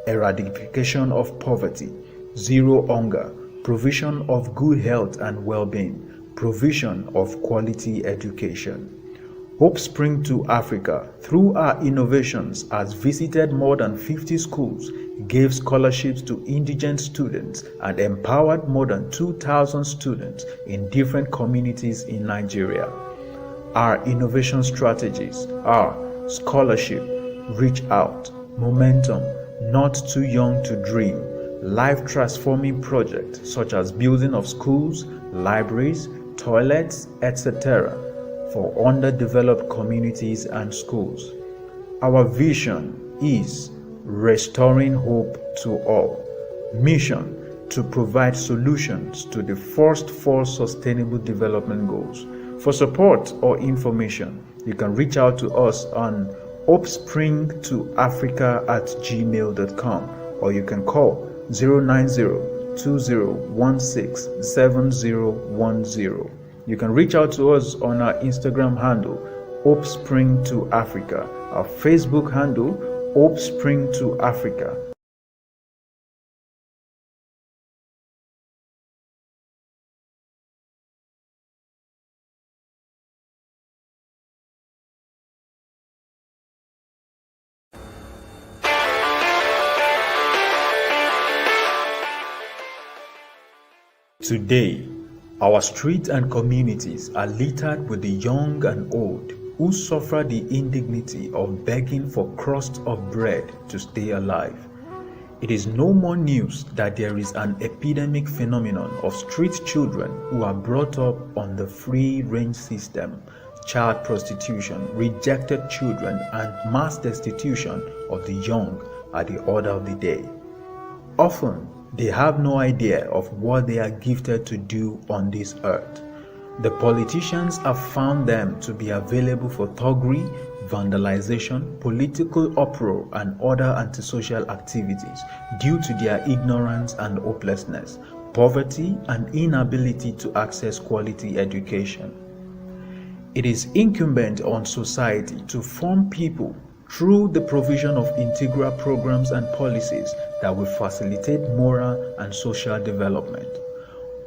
eradication of poverty, zero hunger, provision of good health and well-being, provision of quality education. Hopespring to Africa, through our innovations, has visited more than 50 schools, gave scholarships to indigent students, and empowered more than 2,000 students in different communities in Nigeria. Our innovation strategies are scholarship, reach out, momentum, not too young to dream, life-transforming projects such as building of schools, libraries, toilets, etc. for underdeveloped communities and schools. Our vision is restoring hope to all. Mission to provide solutions to the first four Sustainable Development Goals. For support or information, you can reach out to us on hopespringtoafrica@gmail.com, or you can call 090-2016-7010. You can reach out to us on our Instagram handle, Hopespring2Africa, our Facebook handle, Hopespring2Africa. Today, our streets and communities are littered with the young and old who suffer the indignity of begging for crust of bread to stay alive. It is no more news that there is an epidemic phenomenon of street children who are brought up on the free-range system, child prostitution, rejected children, and mass destitution of the young are the order of the day. Often, they have no idea of what they are gifted to do on this earth. The politicians have found them to be available for thuggery, vandalization, political uproar, and other antisocial activities due to their ignorance and hopelessness, poverty, and inability to access quality education. It is incumbent on society to form people through the provision of integral programs and policies that will facilitate moral and social development.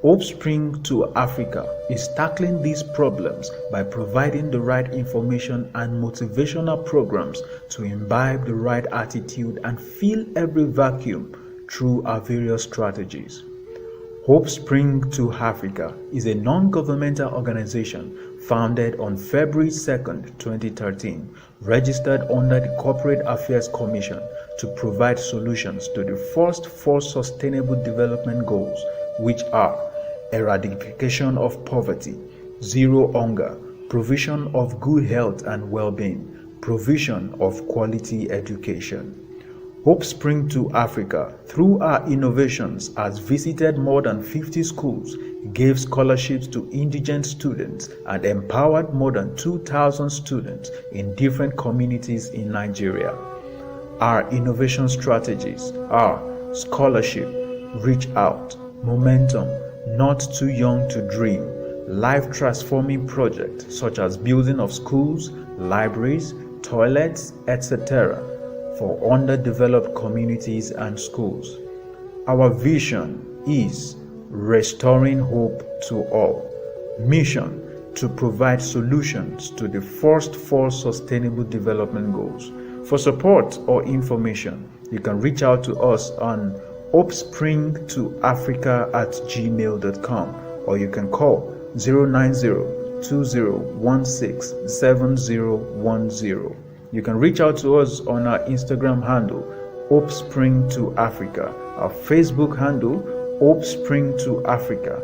Hopespring to Africa is tackling these problems by providing the right information and motivational programs to imbibe the right attitude and fill every vacuum through our various strategies. Hopespring to Africa is a non-governmental organization founded on February 2nd, 2013, registered under the Corporate Affairs Commission to provide solutions to the first four Sustainable Development Goals, which are eradication of poverty, zero hunger, provision of good health and well-being, provision of quality education. Hopespring to Africa, through our innovations, has visited more than 50 schools, gave scholarships to indigent students, and empowered more than 2,000 students in different communities in Nigeria. Our innovation strategies are scholarship, reach out, momentum, not too young to dream, life-transforming projects such as building of schools, libraries, toilets, etc. for underdeveloped communities and schools. Our vision is restoring hope to all. Mission to provide solutions to the first four Sustainable Development Goals. For support or information, you can reach out to us on hopespringtoafrica@gmail.com, or you can call 090-2016-7010. You can reach out to us on our Instagram handle, Hopespring to Africa, our Facebook handle, Hopespring to Africa,